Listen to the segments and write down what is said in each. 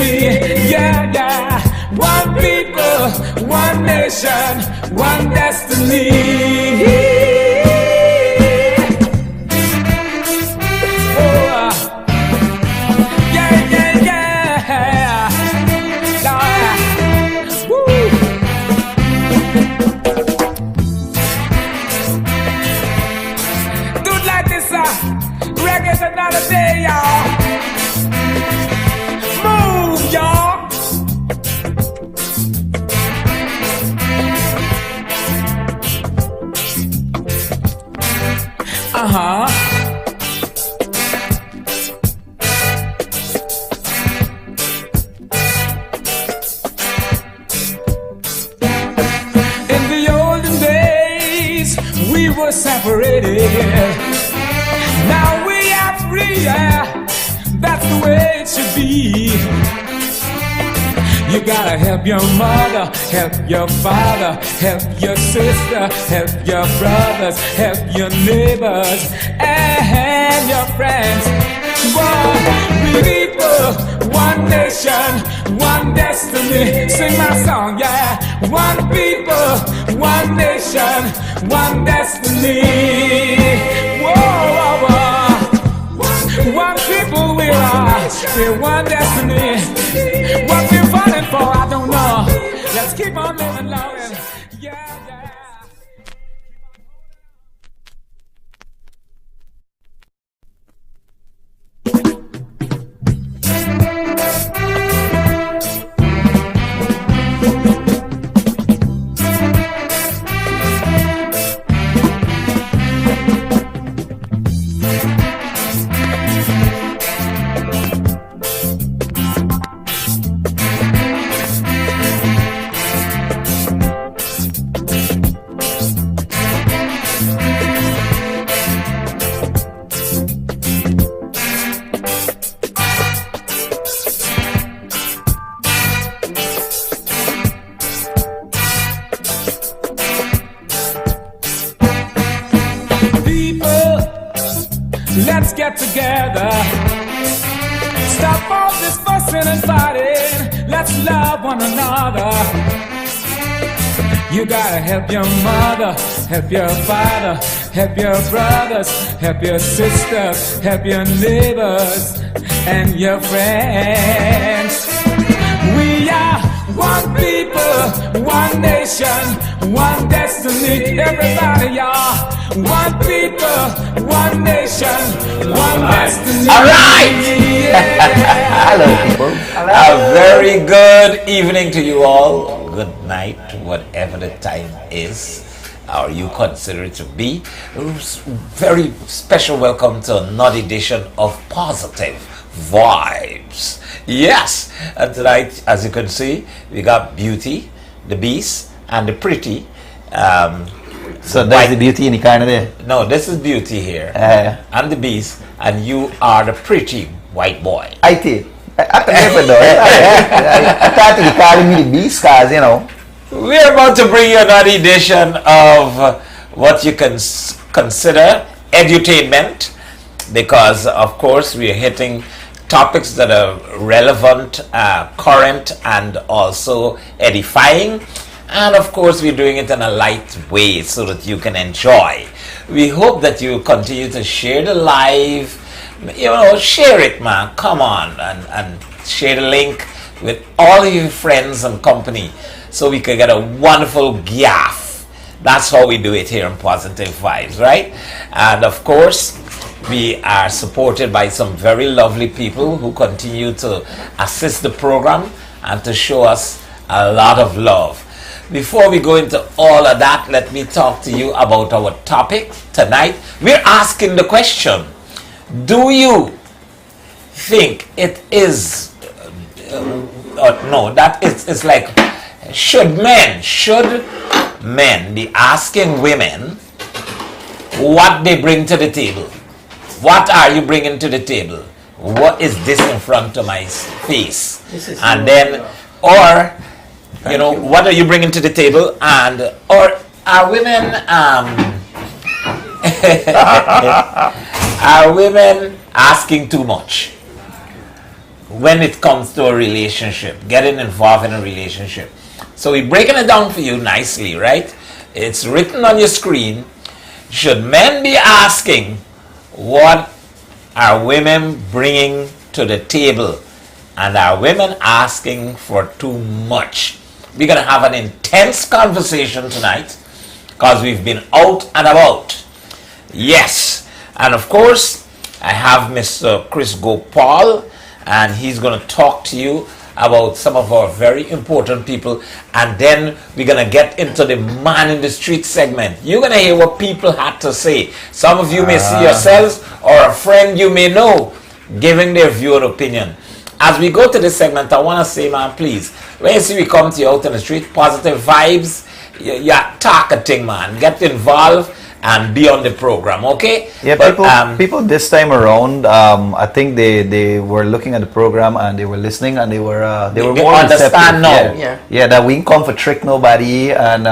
destiny. Yeah, yeah. One people, one nation, one destiny. Another day, y'all. Move, y'all. In the olden days, we were separated. Now we are free, yeah. That's the way it should be. You gotta help your mother, help your father, help your sister, help your brothers, help your neighbors and your friends. One people, one nation, one destiny. Sing my song, yeah. One people, one nation, one destiny. Whoa, whoa, whoa. One people we are, we're one destiny. What we're fighting for, I don't know. Let's keep on living long and yeah, yeah. Let's get together. Stop all this fussing and fighting. Let's love one another. You gotta help your mother, help your father, help your brothers, help your sisters, help your neighbors and your friends. We are one people, one nation, one destiny. Everybody, y'all. One people, one nation, one destiny. All right. Hello, people. A very good evening to you all. Good night, whatever the time is, or you consider it to be. Very special welcome to another edition of Positive Vibes. Yes, and tonight, as you can see, we got Beauty, the Beast, and the Pretty. So that's the Beauty in the corner there? No, this is Beauty here. I'm the Beast, and you are the pretty white boy. I did. I thought you calling me the Beast because, you know. We're about to bring you another edition of what you can consider edutainment, because, of course, we're hitting topics that are relevant, current, and also edifying. And of course, we're doing it in a light way so that you can enjoy. We hope that you continue to share the live, share it, man. Come on and share the link with all of your friends and company so we can get a wonderful gyaff. That's how we do it here in Positive Vibes, right? And of course, we are supported by some very lovely people who continue to assist the program and to show us a lot of love. Before we go into all of that, let me talk to you about our topic tonight. We're asking the question, do you think it is, it's like, should men be asking women what they bring to the table? What are you bringing to the table? What is this in front of my face? And then, or, what are you bringing to the table? And, or are women, are women asking too much? when it comes to a relationship, getting involved in a relationship. So we're breaking it down for you nicely, right? It's written on your screen. Should men be asking, what are women bringing to the table? And are women asking for too much? We're going to have an intense conversation tonight because we've been out and about. Yes. And of course, I have Mr. Chris Gopaul, and he's going to talk to you about some of our very important people, and then we're going to get into the man in the street segment. You're going to hear what people had to say. Some of you may see yourselves or a friend you may know giving their view and opinion. As we go to this segment, I want to say, man, please, when you see we come to you out in the street, positive vibes, you're targeting, man. Get involved and be on the program, okay? Yeah, but, people this time around, I think they were looking at the program and they were listening and they were more understand now. Yeah, that we didn't come for trick nobody and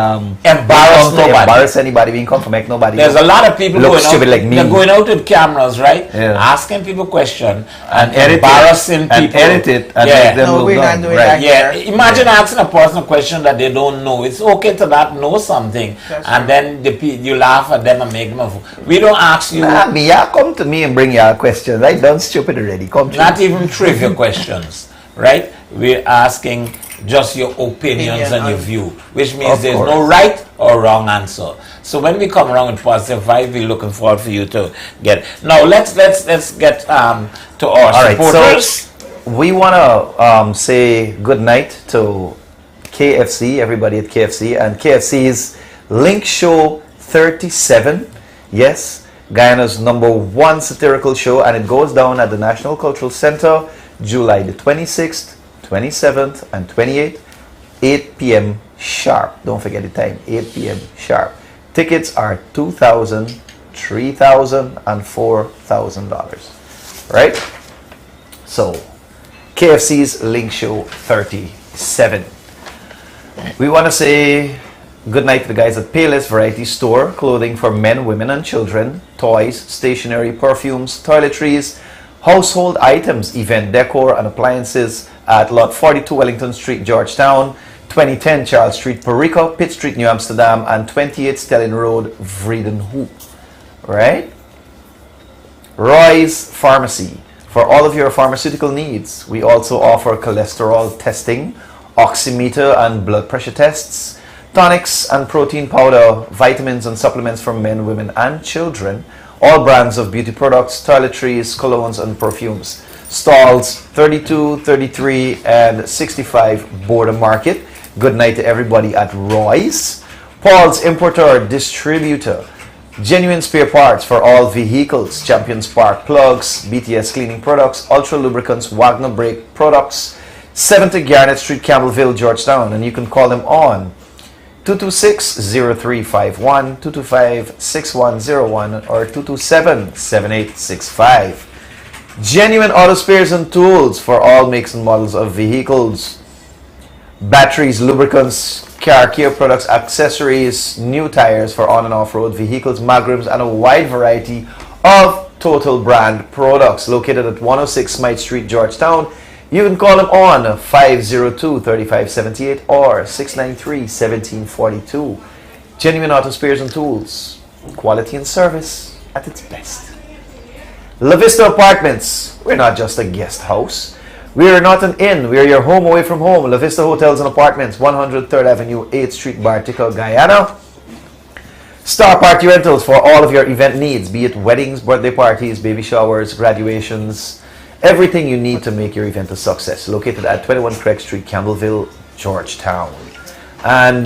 embarrass anybody. We didn't come for make nobody. There's a lot of people look stupid like me. They're going out with cameras, right? Yeah. Asking people questions and embarrassing people. And edit it and make them look dumb. Right. Yeah. Imagine asking a person a question that they don't know. It's okay to not know something. That's and then you laugh at them and make them a fool. We don't ask you. Come to me and bring your questions. I done stupid already. Not even trivia questions, right? We're asking just your opinions and your view, which means there's no right or wrong answer. So when we come around with positive vibe, we're looking forward for you to get. Now let's get to our supporters. So we want to say good night to KFC, everybody at KFC, and KFC's Link Show 37. Yes, Guyana's #1 satirical show, and it goes down at the National Cultural Center July the 26th, 27th, and 28th, 8 p.m. sharp. Don't forget the time, 8 p.m. sharp. Tickets are $2,000, $3,000, and $4,000. Right? So, KFC's Link Show 37. We want to say good night to the guys at Payless Variety Store, clothing for men, women, and children, toys, stationery, perfumes, toiletries, household items, event decor, and appliances at Lot 42 Wellington Street, Georgetown, 2010 Charles Street, Perico, Pitt Street, New Amsterdam, and 28 Stelling Road, Vredenhoek. Right? Roy's Pharmacy. For all of your pharmaceutical needs, we also offer cholesterol testing, oximeter and blood pressure tests, tonics and protein powder, vitamins and supplements for men, women, and children, all brands of beauty products, toiletries, colognes, and perfumes. Stalls 32, 33, and 65 Border Market. Good night to everybody at Roy's. Paul's Importer Distributor. Genuine spare parts for all vehicles, Champion Spark plugs, BTS cleaning products, Ultra lubricants, Wagner brake products, 70 Garnett Street, Campbellville, Georgetown, and you can call them on 226-0351, 225-6101, or 227-7865. Genuine auto spares and tools for all makes and models of vehicles, batteries, lubricants, car care products, accessories, new tires for on and off-road vehicles, magrams, and a wide variety of Total brand products. Located at 106 Smythe Street, Georgetown. You can call them on 502-3578 or 693-1742. Genuine auto spares and tools. Quality and service at its best. La Vista Apartments. We're not just a guest house. We are not an inn. We are your home away from home. La Vista Hotels and Apartments, 100 3rd Avenue, 8th Street, Bartica, Guyana. Star Party Rentals for all of your event needs, be it weddings, birthday parties, baby showers, graduations, everything you need to make your event a success. Located at 21 Craig Street, Campbellville, Georgetown. And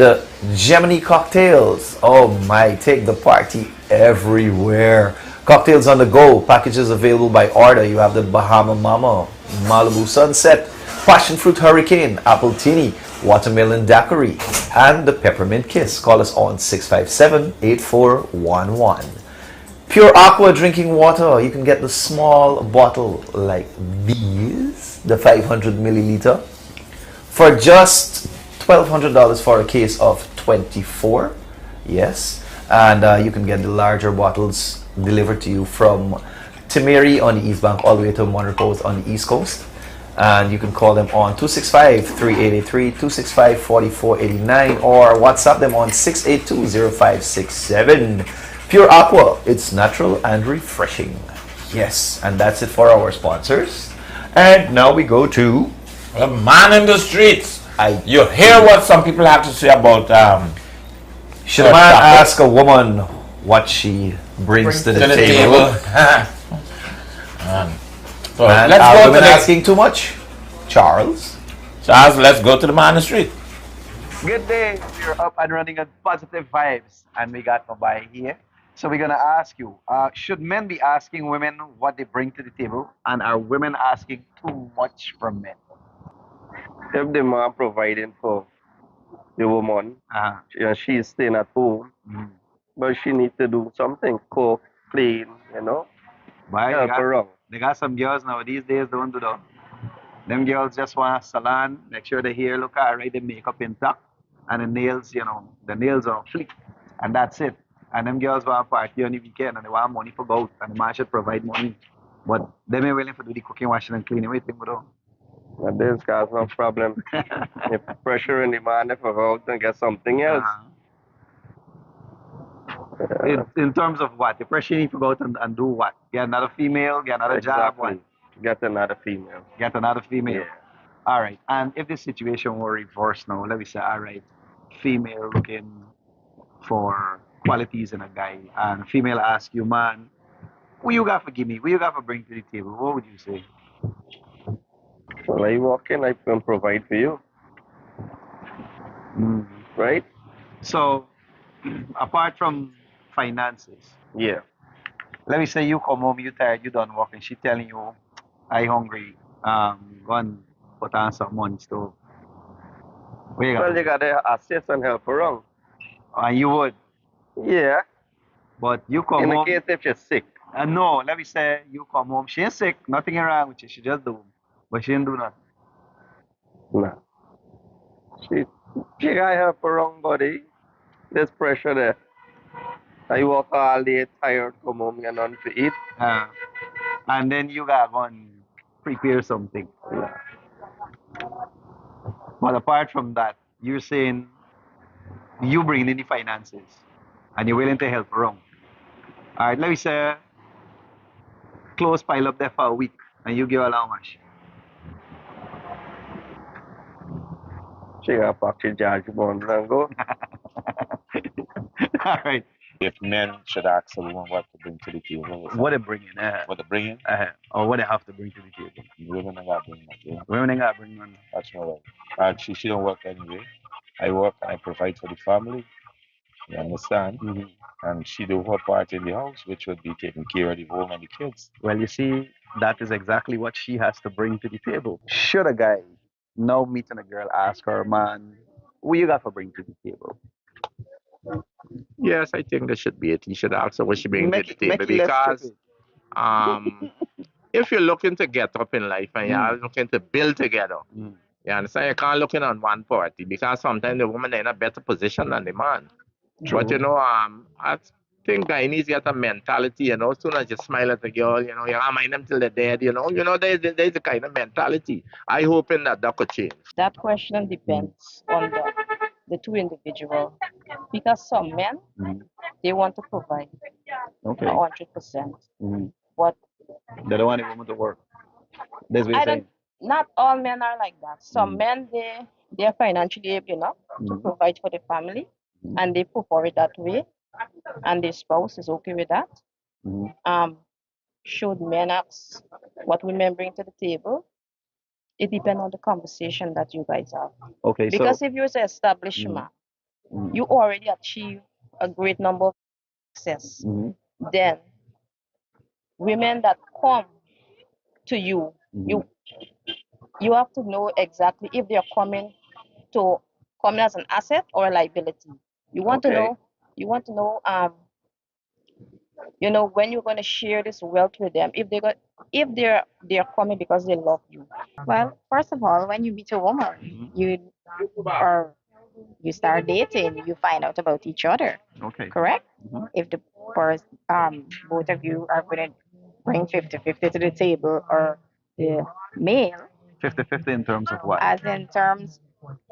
Gemini Cocktails. Oh my, take the party everywhere. Cocktails on the go. Packages available by order. You have the Bahama Mama, Malibu Sunset, Passion Fruit Hurricane, Apple Tini, Watermelon Daiquiri, and the Peppermint Kiss. Call us on 657-8411. Pure Aqua drinking water. You can get the small bottle like these, the 500 milliliter, for just $1,200 for a case of 24. Yes. And you can get the larger bottles delivered to you from Timeri on the East Bank all the way to Montrose on the East Coast. And you can call them on 265-3883, 265-4489, or WhatsApp them on 682-0567. Pure Aqua, it's natural and refreshing. Yes, and that's it for our sponsors. And now we go to The man in the streets. You hear what some people have to say about should a man ask a woman what she brings to the table? So And let's are go to women the asking too much? Charles? Charles, let's go to the man in the street. Good day. We're up and running on positive vibes, and we got Mobile here. So we're gonna ask you: should men be asking women what they bring to the table, and are women asking too much from men? If the man providing for the woman, and she's staying at home, but she needs to do something, cook, clean, Why help her around. they got some girls now these days don't do that. Them girls just want a salon, make sure the hair look alright, the makeup intact, and the nails, the nails are flick, and that's it. And them girls want to party on the weekend, and they want money for both, and the man should provide money. But they ain't willing to do the cooking, washing, and cleaning with him, bro. And this cause no problem. If pressure in the man if go out and get something else. In terms of what? The pressure need to go out and do what? Get another female, get another job, what? Get another female. Get another female. Yeah. All right. And if the situation were reversed now, let me say, all right, female looking for qualities in a guy, and female ask you, man, what you got for give me? What you got for bring to the table? What would you say? Well, I walk in, I can provide for you. Right? So, apart from finances, Yeah. let me say you come home, you tired, you done working, she telling you, I hungry, go and put on some money stove. What you got? Well, you gotta assist and help around. And you would, Yeah. but you come In the home. case if you're sick. No, let me say you come home. She ain't sick, nothing wrong with you. She just do, but she didn't do nothing. No. She gotta help around, buddy. There's pressure there. I walk all day tired, come home, get nothing to eat. And then you got one prepare something. But apart from that, you're saying you bring in the finances and you're willing to help around. All right, let me say clothes pile up there for a week and you give her how much? She got pack the George bundle and go. All right. If men should ask a woman what to bring to the table, What they bringing? what to bring in, Or what they have to bring to the table. women ain't got to bring nothing. Women ain't got to bring money. That's my way. And she don't work anyway. I work and I provide for the family. You understand? And she do her part in the house, which would be taking care of the home and the kids. Well, you see, that is exactly what she has to bring to the table. Should a guy now meeting a girl ask her, man, what you got to bring to the table? Yes, I think that should be it. You should ask her what she brings to the table Make it less because tricky. if you're looking to get up in life and you're looking to build together, you understand? You can't look in on one party because sometimes the woman is in a better position than the man. True. But I think guy needs to get a mentality, as soon as you smile at the girl, you can't mind them till they're dead, there's a kind of mentality. I hoping that could change. That question depends on the two individuals because some men they want to provide Okay. 100%, but They don't want a woman to work. That's what I you're don't. saying. Not all men are like that. Some men they're financially able enough to provide for the family, and they prefer it that way, and their spouse is okay with that. Should men ask what women bring to the table? It depends on the conversation that you guys have. Okay, Because so if you're an established man, you already achieve a great number of success. Then women that come to you, you have to know exactly if they're coming as an asset or a liability. You want to know when you're going to share this wealth with them, if they're coming because they love you. Well, first of all, when you meet a woman, you start dating, you find out about each other. okay. Correct? If the first both of you are going to bring 50-50 to the table, or the male 50-50 in terms of what? As in terms,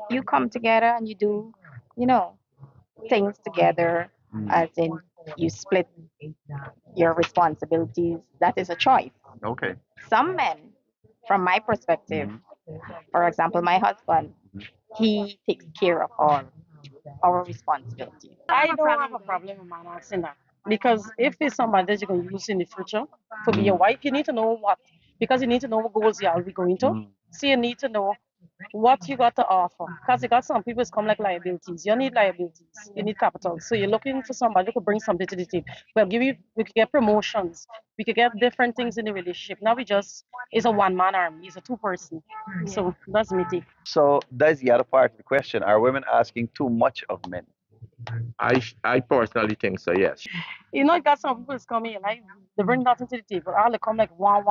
you come together and you do, you know, things together, as in you split your responsibilities. That is a choice. Okay. Some men, from my perspective, for example, my husband, he takes care of all our responsibilities. I don't have a problem with man asking that because if it's somebody that you're going to use in the future to be your wife, you need to know what, because you need to know what goals you are going to. So you need to know what you got to offer, because you got some people it's come like liabilities. You need liabilities, you need capital. So you're looking for somebody who could bring something to the table. Well, we could get promotions, we could get different things in the relationship. Now we just is a one-man army, it's a two-person. So that's me take. So that's the other part of the question. Are women asking too much of men? I personally think so, yes. You know, you got some people coming like they bring nothing to the table. All they come like one,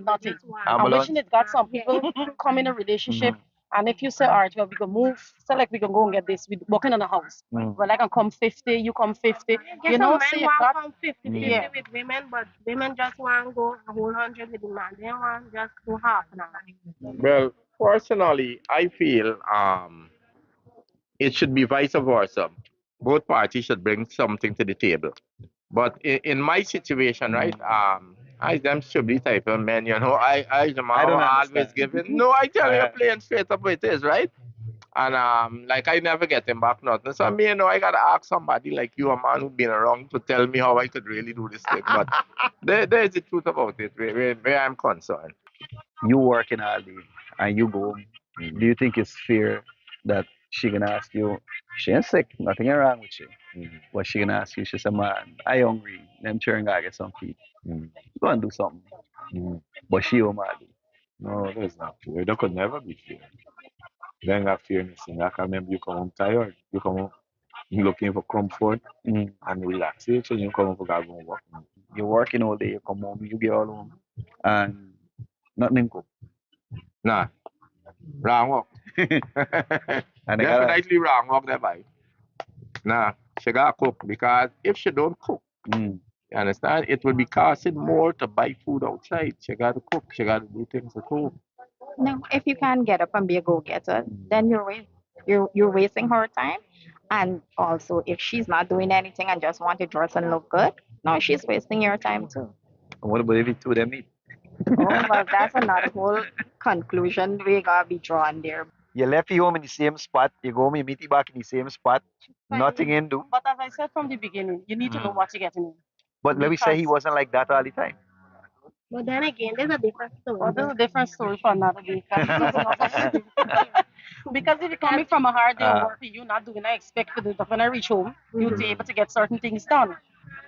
nothing. I'm Ambulance? wishing it got some people come in a relationship. And if you say, all right, well, we can move, say like we can go and get this, we working on a house. Well, I can come 50, you come 50. You know, say you got come 50 yeah. with women, but women just want to go a whole 100 with the man. They want just do half an hour. Well, personally, I feel it should be vice versa. Both parties should bring something to the table. But in my situation, right, I them should be type of men, you know, I the man I who don't always understand. giving. No, I tell you plain straight up it is, right? And like I never get him back nothing. So me, you know, I gotta ask somebody like you, a man who been around, to tell me how I could really do this thing. But there's the truth about it, where I'm concerned. You working all day and you go home. Do you think it's fair that she gonna ask you, she ain't sick, nothing wrong with you. But she gonna ask you, she said, man, I hungry. Them children gotta get some feed. Go and do something. But she home all day. No, that's not fair. That could never be fair. Then that fairness in that. I remember you come home tired. You come home looking for comfort and relaxation. You come home for God going work. You're working all day, you come home, you get all home, and nothing cook. Nah, wrong walk. And they gotta, Definitely wrong walk there, by. Nah, she gotta cook, because if she don't cook, you understand, it will be costing more to buy food outside. She gotta cook. She gotta do things at home. No, if you can't get up and be a go-getter, then you're wasting her time. And also, if she's not doing anything and just want to dress and look good, no, she's wasting your time too. what about if you two them meet? Oh, well, that's another whole conclusion we gotta be drawn there. You left you home in the same spot, you go home, you meet you back in the same spot, nothing in do. But as I said from the beginning, you need to know what you're getting in. But let me say he wasn't like that all the time. But then again, there's a different story. Well, that's a different story for another day. Because if you're coming from a hard day of work and you're not doing, I expect for the when I reach home, you'll be able to get certain things done.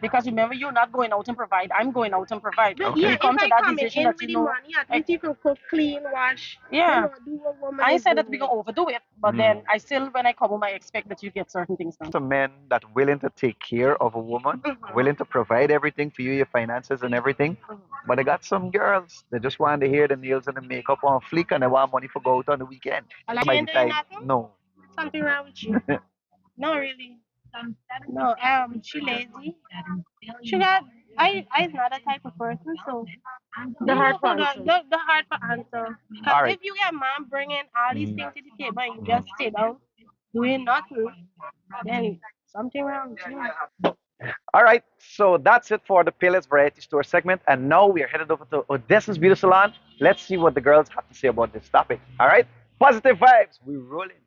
Because remember, you're not going out and provide. I'm going out and provide. But Okay. yeah, You if come to I that come decision in that with you the know. money, at least you can cook, clean, wash. Yeah. You know, do what woman I is said that doing. we're gonna overdo it, but then I still, when I come home, I expect that you get certain things done. Some men that willing to take care of a woman, willing to provide everything for you, your finances and everything. But I got some girls that just want the hair, the nails, and the makeup on fleek, and they want money for go out on the weekend. Like By you the ain't doing time, nothing? no. Something wrong with you? No, really. No, she lazy. She got. I's not that type of person, so The hard for answer. the hard for answer. Because All right. if you get a man bringing all these things to the table and you just sit down doing nothing, then something wrong with you. All right, so that's it for the Payless Variety Store segment. And now we are headed over to Odessa's Beauty Salon. Let's see what the girls have to say about this topic. All right, positive vibes. We rolling.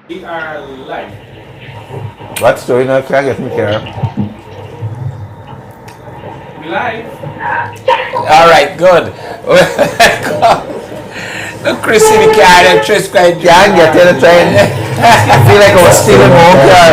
We are live. What story now can't get me care? We live. All right, good. Look, Chris in the car and Trish can't get in the train. I feel like I was stealing my own car.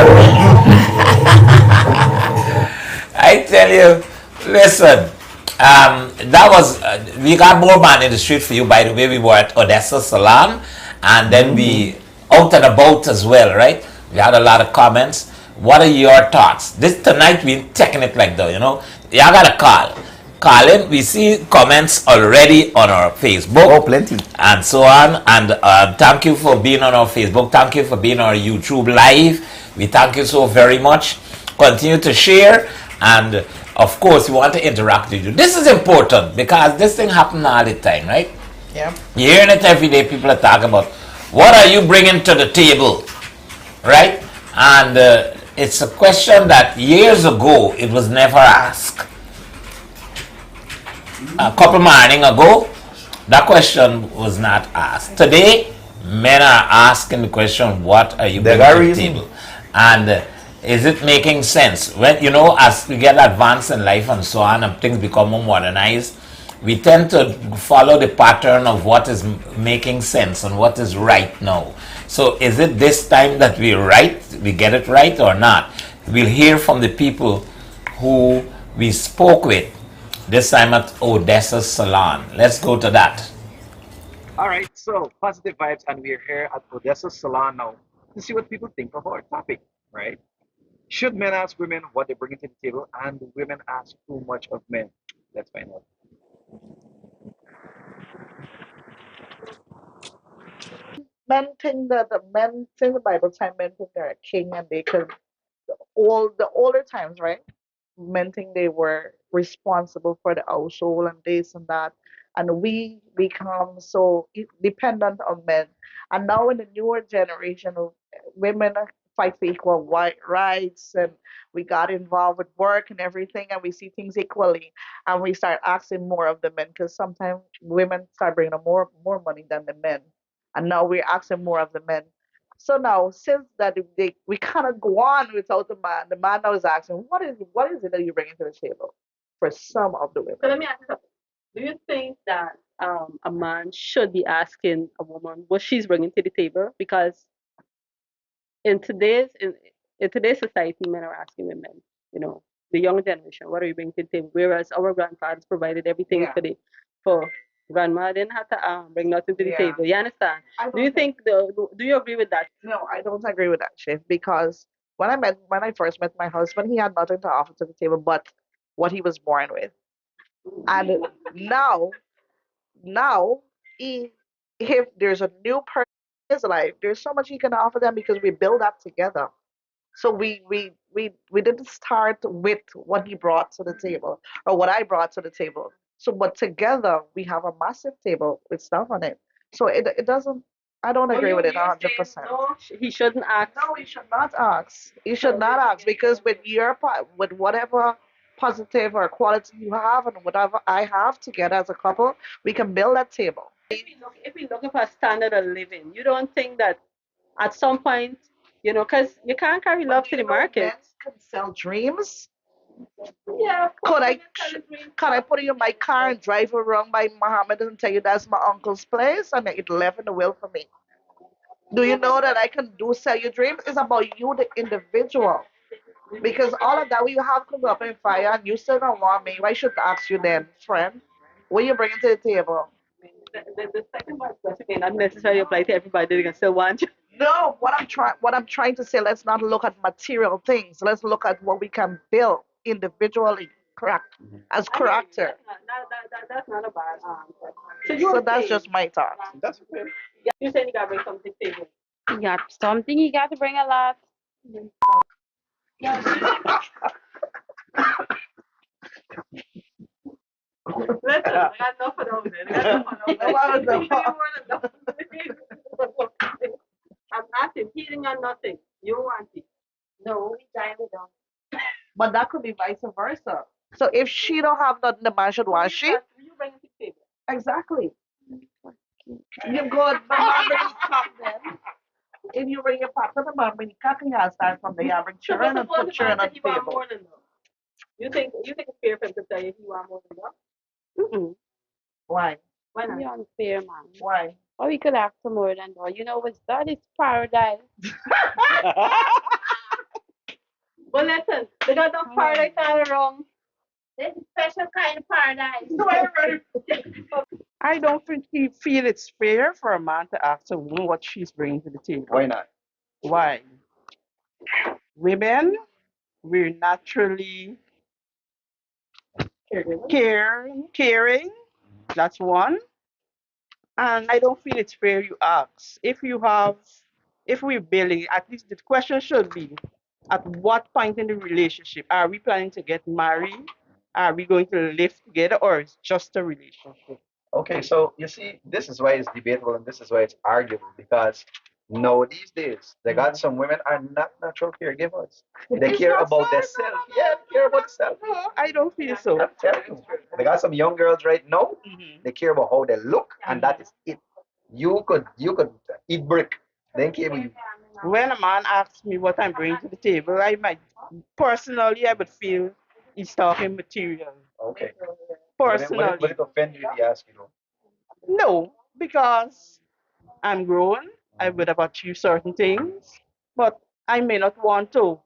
I tell you, listen, that was, we got more man in the street for you, by the way. We were at Odessa Salon, and then we out and about as well, right? We had a lot of comments. What are your thoughts? This tonight we taking it like that, you know. Y'all got a call. Colin, we see comments already on our Facebook. Oh, plenty. And so on. And thank you for being on our Facebook. Thank you for being on our YouTube Live. We thank you so very much. Continue to share. And of course, we want to interact with you. This is important because this thing happens all the time, right? Yeah. You're hearing it every day. People are talking about what are you bringing to the table, right? And it's a question that years ago it was never asked. A couple morning ago, that question was not asked. Today, men are asking the question, what are you bringing to the table? And is it making sense? When, you know, as we get advanced in life and so on, and things become more modernized, we tend to follow the pattern of what is making sense and what is right now. So is it this time that we get it right or not? We'll hear from the people who we spoke with this time at Odessa salon. Let's go to that. All right, so positive vibes, and we're here at Odessa salon now to see what people think of our topic, right? Should men ask women what they bring to the table, and do women ask too much of men? Let's find out. So let me ask you something. Do you think that a man should be asking a woman what she's bringing to the table? Because in today's society, men are asking women, you know, the young generation, what are you bringing to the table? Whereas our grandfathers provided everything for grandma didn't have to bring nothing to the table. You understand? Do you think do you agree with that? No, he shouldn't ask. If we look for a standard of living, you don't think that at some point, you know, because you can't carry love to the market. Yeah, of course, you can sell a dream. The second part question may not necessarily apply to everybody. They can still want you. That's not a bad answer. So that's okay. You saying you gotta bring something to the table. You got something, you got to bring a lot. Listen, I got enough of those. I got enough of those. I'm asking, heating or nothing. You want it. No, we die with them. You bring it to the table. So what's the point of that he want more than that? You think it's fair for him to tell you he want more than that? Mm-mm. Why Be not? unfair, man. Or we could ask for more than that. You know what's that? It's paradise. But listen, they got no paradise all wrong. There's a special kind of paradise. I don't think he feel it's fair for a man to ask a woman what she's bringing to the table. Why not? Why? Women, we're naturally caring. That's one. And I don't feel it's fair you ask. If we're building, at least the question should be, at what point in the relationship are we planning to get married? Are we going to live together, or it's just a relationship? Okay, so you see, this is why it's debatable and this is why it's arguable because no, these days they got some women are not natural caregivers. They care about themselves. Yeah, they care about themselves. I don't feel so. I'm telling you, they got some young girls right now. Mhm. They care about how they look, and that is it. You could eat brick, then care about you. When a man asks me what I'm bringing to the table, I would feel he's talking material. Okay. Would Personally, it offend you if he ask you though? no, because I'm grown. I would have achieved certain things, but I may not want to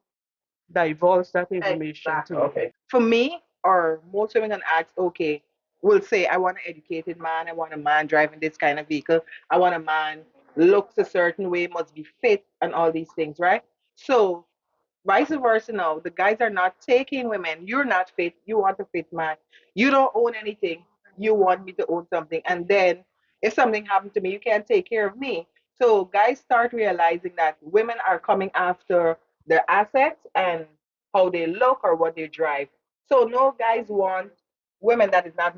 divulge that information to you. Okay. For me, or most women can ask, okay, will say, I want an educated man, I want a man driving this kind of vehicle, I want a man looks a certain way, must be fit, and all these things, right? So vice versa now. The guys are not taking women. You're not fit. You want a fit man. You don't own anything. You want me to own something. And then if something happened to me, you can't take care of me. So guys start realizing that women are coming after their assets and how they look or what they drive. So no guys want women that is not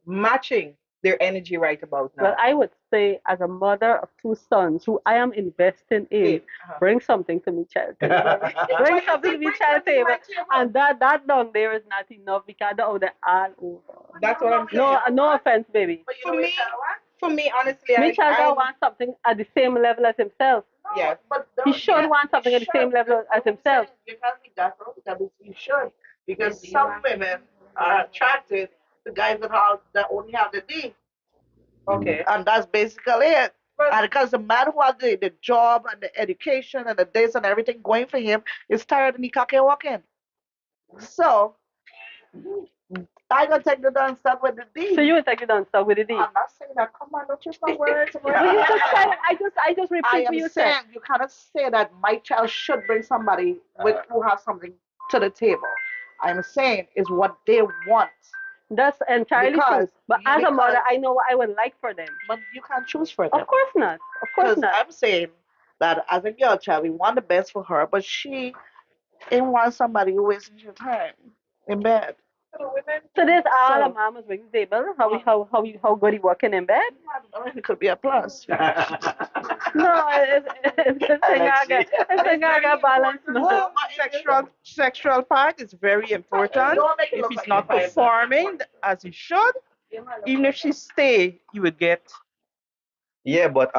matching their energy right about now. Well, I would say, as a mother of two sons who I am investing in, bring something to me, child table. Bring something to me, child table. And that down there is not enough because the other all over. That's what I'm saying. No offense, baby. For me, honestly, Me child wants something at the same level as himself. yes. He should want something at the same level as himself. You can't be that wrong because you should. Because some women are attracted to guys that only have the D. Okay. And that's basically it. And because the man who has the job and the education and the this and everything going for him is tired and he can't walking. So I gonna take the done stuff with the D. So you would take it on stuff with the D. I'm not saying that. Come on, don't twist my words. Well, you just said it. I just I repeat am what you saying said. you cannot say that my child should bring somebody with who has something to the table. I'm saying is what they want. That's entirely true. Because But as a mother, I know what I would like for them. But you can't choose for them. Of course not. Of course Because not. I'm saying that as a girl child, we want the best for her, but she ain't want somebody who wastes your time in bed. So there's all So- a mama's bring to the table. How good he working in bed? I mean, it could be a plus. No, it's a gaga balance. Well, sexual part is very important. Don't make it If look he's like not you're performing as he should, even if she stay, you would get. Yeah, but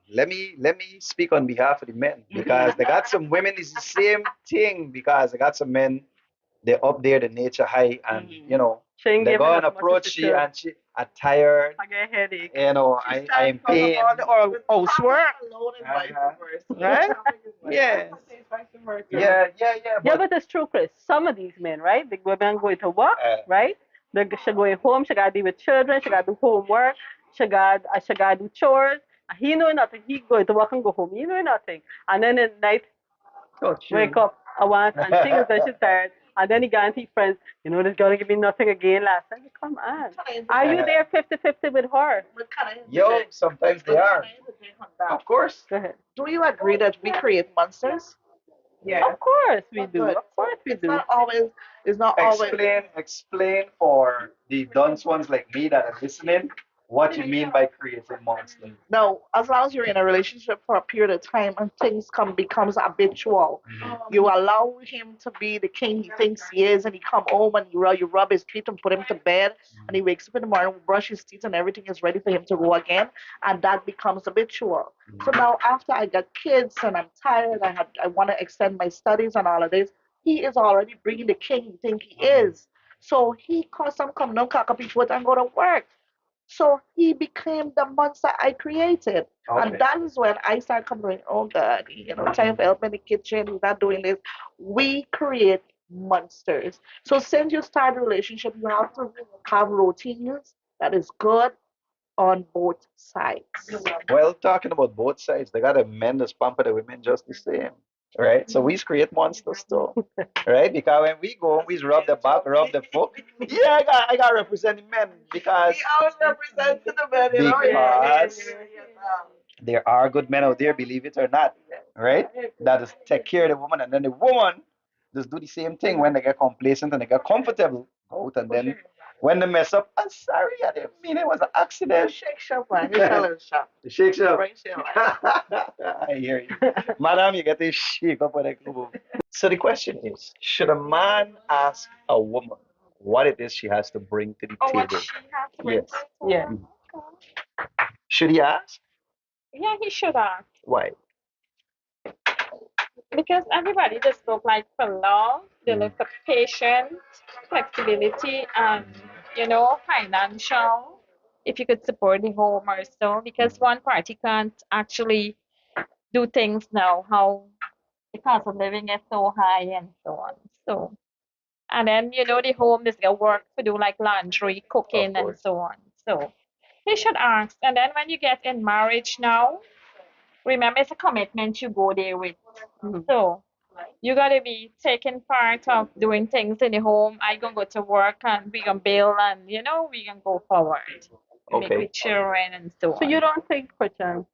let me speak on behalf of the men because they got some women is the same thing because they got some men they up there the nature high and you know She ain't they giving go us and much approach as she she should. and she are tired, I get a headache. you know, I am pain. All the housework, Alone and vice versa. right? Yes. Yeah. Yeah, but it's true, Chris. Some of these men, right? The women going to work, right? She going home. She got to deal with children. She got to do homework. She got to do chores. And he know nothing. He going to work and go home. He know nothing. And then at night, wake up I want and things that she's tired. And then he got into his friends. You know, this girl give me nothing again last time. Come on. Are you there 50-50 with her? Yo, sometimes they are. Of course. Go ahead. Do you agree that we create monsters? Yeah. Of course we do. Good. Of course we It's do. not always. It's not always. Explain for the dunce ones like me that are listening what you mean by creating monsters. No, as long as you're in a relationship for a period of time and things becomes habitual, you allow him to be the king he thinks he is, and he come home and you rub his feet and put him to bed, and he wakes up in the morning, brush his teeth, and everything is ready for him to go again, and that becomes habitual. So now after I got kids and I'm tired, I want to extend my studies and all of this. He is already bringing the king he think he is. So he come no cock up his foot and go to work. So he became the monster I created. Okay. And that is when I started coming, oh God, time for help in the kitchen, he's not doing this. We create monsters. So since you start a relationship, you have to have routines that is good on both sides. Well, talking about both sides, they got a men that's pamper the women just the same. right? So we create monsters too, right? Because when we go, we rub the back, rub the foot. Yeah, I got representing men because We always represent the men, you know. because there are good men out there, believe it or not, right? That is take care of the woman, and then the woman just do the same thing when they get complacent and they get comfortable, go out, and then when they mess up, I'm sorry, I didn't mean it was an accident. Shake shop, man. You tell her shop. The shake shop. Bring shit on. I hear you. Madam, you get to shake up with a club. So the question is, should a man ask a woman what it is she has to bring to the Oh, what table? she has to bring Yes. to the table. Yeah. Should he ask? Yeah, he should ask. Why? Because everybody just look like for love, they look for patience, flexibility, and financial. If you could support the home or so, because one party can't actually do things now, how the cost of living is so high and so on. So, and then the home is got work to do like laundry, cooking, and so on. So, they should ask. And then when you get in marriage now, remember it's a commitment you go there with. So you gotta be taking part of doing things in the home. I gonna go to work and we gonna build and we gonna go forward. Make with children and so on. So you don't think perchance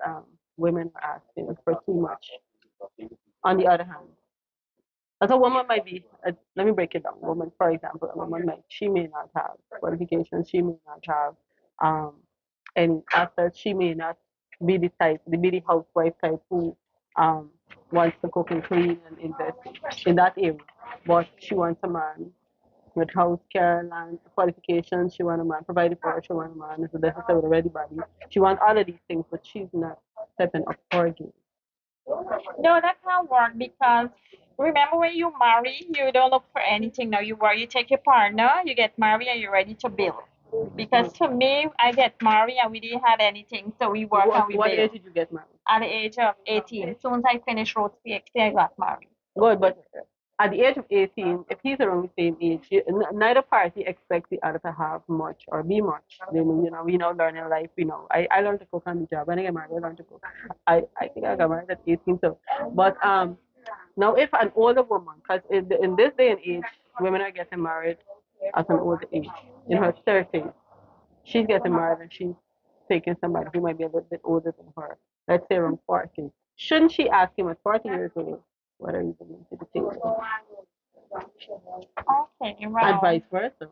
women are asking for too much? On the other hand, as a woman might be, let me break it down. Woman, for example, a woman she may not have qualifications, she may not have any assets, she may not be the housewife type who wants to cook and clean and invest in that area. But she wants a man with house care, land, qualifications. She wants a man provided for her. She wants a man who's necessary with a ready body. She wants all of these things, but she's not stepping up for it. No, that can't work because remember when you marry, you don't look for anything now. You take your partner, you get married, and you're ready to build. Because for me, I get married and we didn't have anything, so we work and we What build. age did you get married? At the age of 18. As soon as I finished road PhD, I got married. Good, but at the age of 18, if he's around the same age, neither party expects the other to have much or be much. Then, we know learning life, I learned to cook on the job. When I get married, I learned to cook. I think I got married at 18, so. But now if an older woman, because in this day and age, women are getting married at an older age, in her 30s, she's getting married and she's taking somebody who might be a little bit older than her, let's say around 40. Shouldn't she ask him at 40 years old, what are you bringing to the table? Okay, right. And vice versa.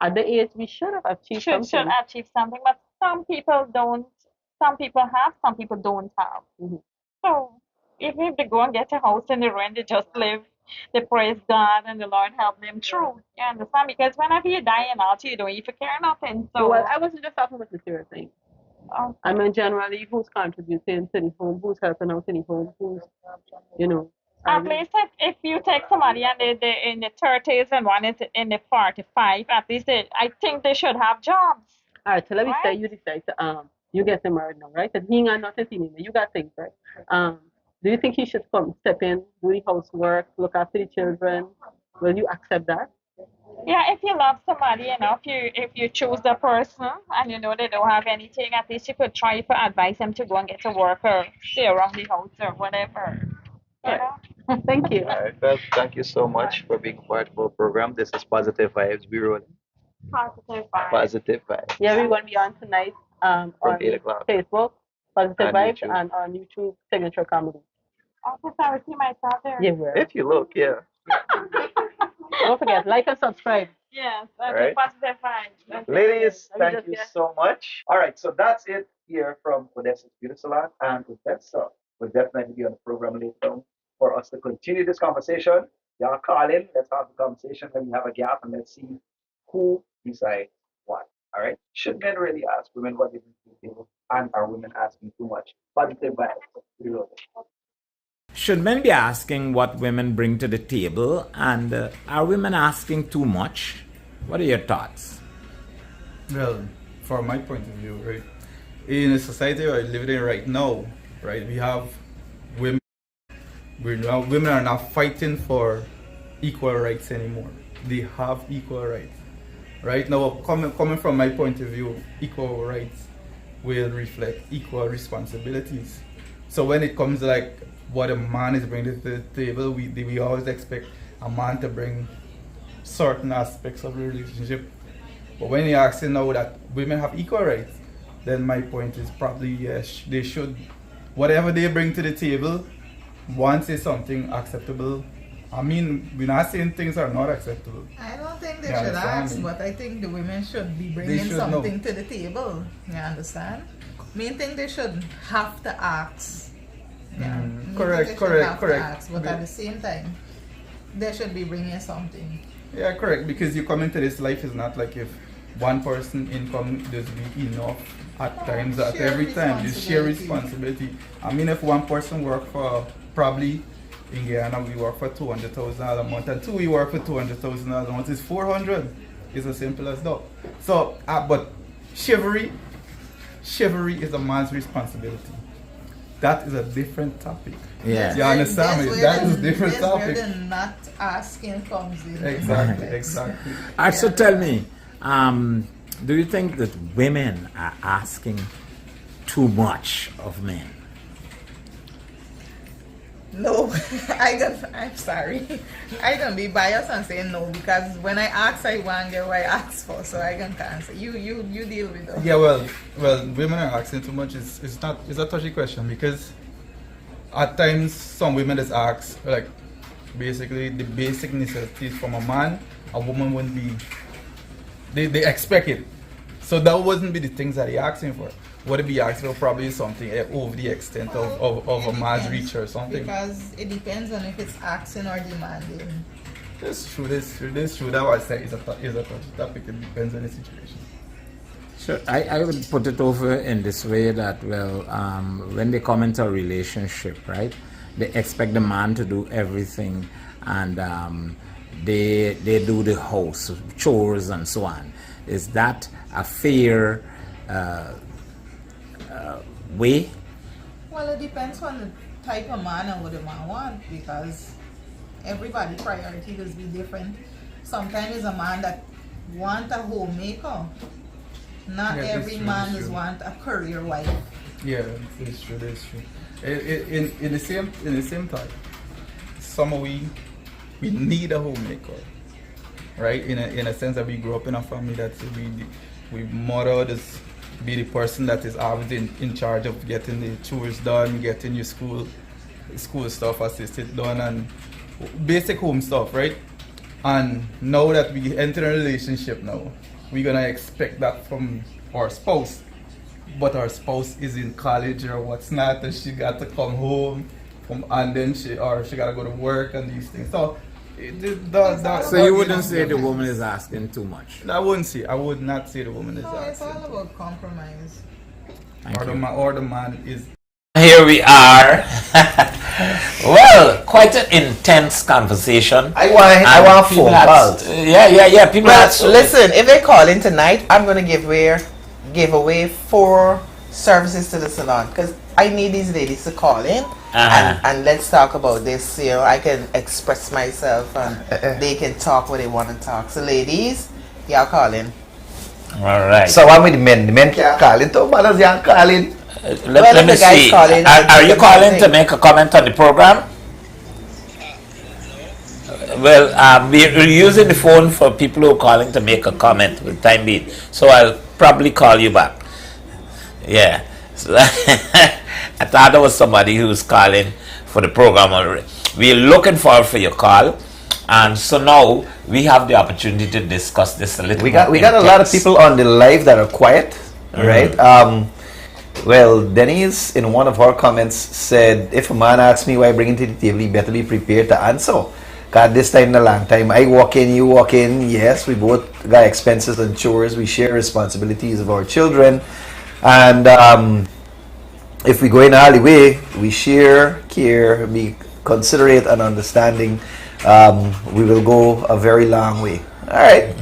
At the age we should have achieved something. Should achieve something, but some people don't. Some people have, some people don't have. Mm-hmm. So even if they go and get a house in the ruin, they just live, they praise God and the Lord help them through. You understand? Because whenever you die and out, you don't even care nothing. So well, I wasn't just talking about material things. Okay. I mean, generally, who's contributing to the home, who's helping out in the home, who's, At least if you take somebody and they're in the 30s and one is in the 45, at least I think they should have jobs. All right, so let me say you decide to, you get married now, right? And he ain't got nothing to you got things, right? Do you think he should step in, do the housework, look after the children? Will you accept that? Yeah, if you love somebody, if you choose the person and they don't have anything, at least you could try to advise them to go and get to work or stay around the house or whatever. Thank you. All right, well, thank you so much for being part of our program. This is Positive Vibes. We're rolling. Positive vibes. Positive Vibes. Yeah, we're going to be on tonight From on 8 o'clock. Facebook, Positive And Vibes, YouTube. and on YouTube, Signature Comedy. Also, I will see myself there. Yeah, well. If you look, yeah. Don't forget, like and subscribe. Yes, All okay, right. Positive vibes. Okay. Ladies, Let me thank just you get- so much. All right, so that's it here from Odessa's Beauty Salon. And Odessa will definitely be on the program later on for us to continue this conversation. Y'all call in, let's have the conversation, then we have a gap, and let's see who decides what. All right? Should men really ask women what they bring to the table? And are women asking too much? Positive vibes. We love it. Should men be asking what women bring to the table? And are women asking too much? What are your thoughts? Well, from my point of view, right, in a society we're living in right now, right, we have women. Women are not fighting for equal rights anymore. They have equal rights. Right now, coming from my point of view, equal rights will reflect equal responsibilities. So when it comes like what a man is bringing to the table. We always expect a man to bring certain aspects of the relationship. But when you're asking now that women have equal rights, then my point is probably yes, they should, whatever they bring to the table, once is something acceptable. I mean, we're not saying things are not acceptable. I don't think they should ask, but I think the women should be bringing something to the table. You understand? Main thing they should have to ask. Yeah. Correct. Ask, but at the same time, they should be bringing something. Yeah, correct. Because you come into this life is not like if one person income doesn't be enough at times. At every time, you share responsibility. I mean, if one person work for probably in Guyana we work for $200,000 a month, and two we work for $200,000 a month. It's 400. It's as simple as that. So, but chivalry is a man's responsibility. That is a different topic. Yeah. You understand me? That is a different topic. Where the not asking comes in. Exactly. Alright, so tell me, do you think that women are asking too much of men? No, I'm sorry. I can be biased and say no because when I ask, I want to get what I ask for, so I can't answer. You deal with it. Yeah, well, women are asking too much. It's a touchy question because at times some women just ask like basically the basic necessities from a man. A woman wouldn't be. They expect it, so that wouldn't be the things that they're asking for. What if he asking for probably something over the extent of a man's reach or something? Because it depends on if it's asking or demanding. That's true. That was said is a touchy topic. It depends on the situation. So I would put it over in this way that, well, when they come into a relationship, right, they expect the man to do everything and they do the house chores and so on. Is that a fair way? Well, it depends on the type of man and what the man wants because everybody's priority will be different. Sometimes it's a man that want a homemaker. Not every man is want a career wife. Yeah, that's true. In the same time, some we need a homemaker, right? In a sense that we grew up in a family that we mother is be the person that is always in charge of getting the chores done, getting your school stuff assisted done, and basic home stuff, right? And now that we enter a relationship now, we're gonna expect that from our spouse, but our spouse is in college or what's not, and she got to come home and then she gotta go to work and these things. So so you wouldn't say the woman is asking too much? I would not say the woman is asking. It's all about compromise. Or the man is. Here we are. Well, quite an intense conversation. I want phone calls. Yeah. People listen, if they call in tonight, I'm gonna give away 4 services to the salon because I need these ladies to call in and let's talk about this. You know, I can express myself and they can talk what they want to talk. So, ladies, y'all call in. All right. So, one with the men. The men can't call in. Two brothers can't call in. Let me see. Are you calling to make a comment on the program? Well, we're using the phone for people who are calling to make a comment with time being. So I'll probably call you back. Yeah. So I thought there was somebody who was calling for the program already. We're looking forward for your call. And so now we have the opportunity to discuss this a little bit. We got a lot of people on the live that are quiet, right? Well, Denise in one of her comments said, if a man asks me why I bring it to the table, he better be prepared to answer. Because this time in a long time, I walk in, you walk in. Yes, we both got expenses and chores. We share responsibilities of our children. And if we go in all the way, we share, care, be considerate and understanding. We will go a very long way. All right,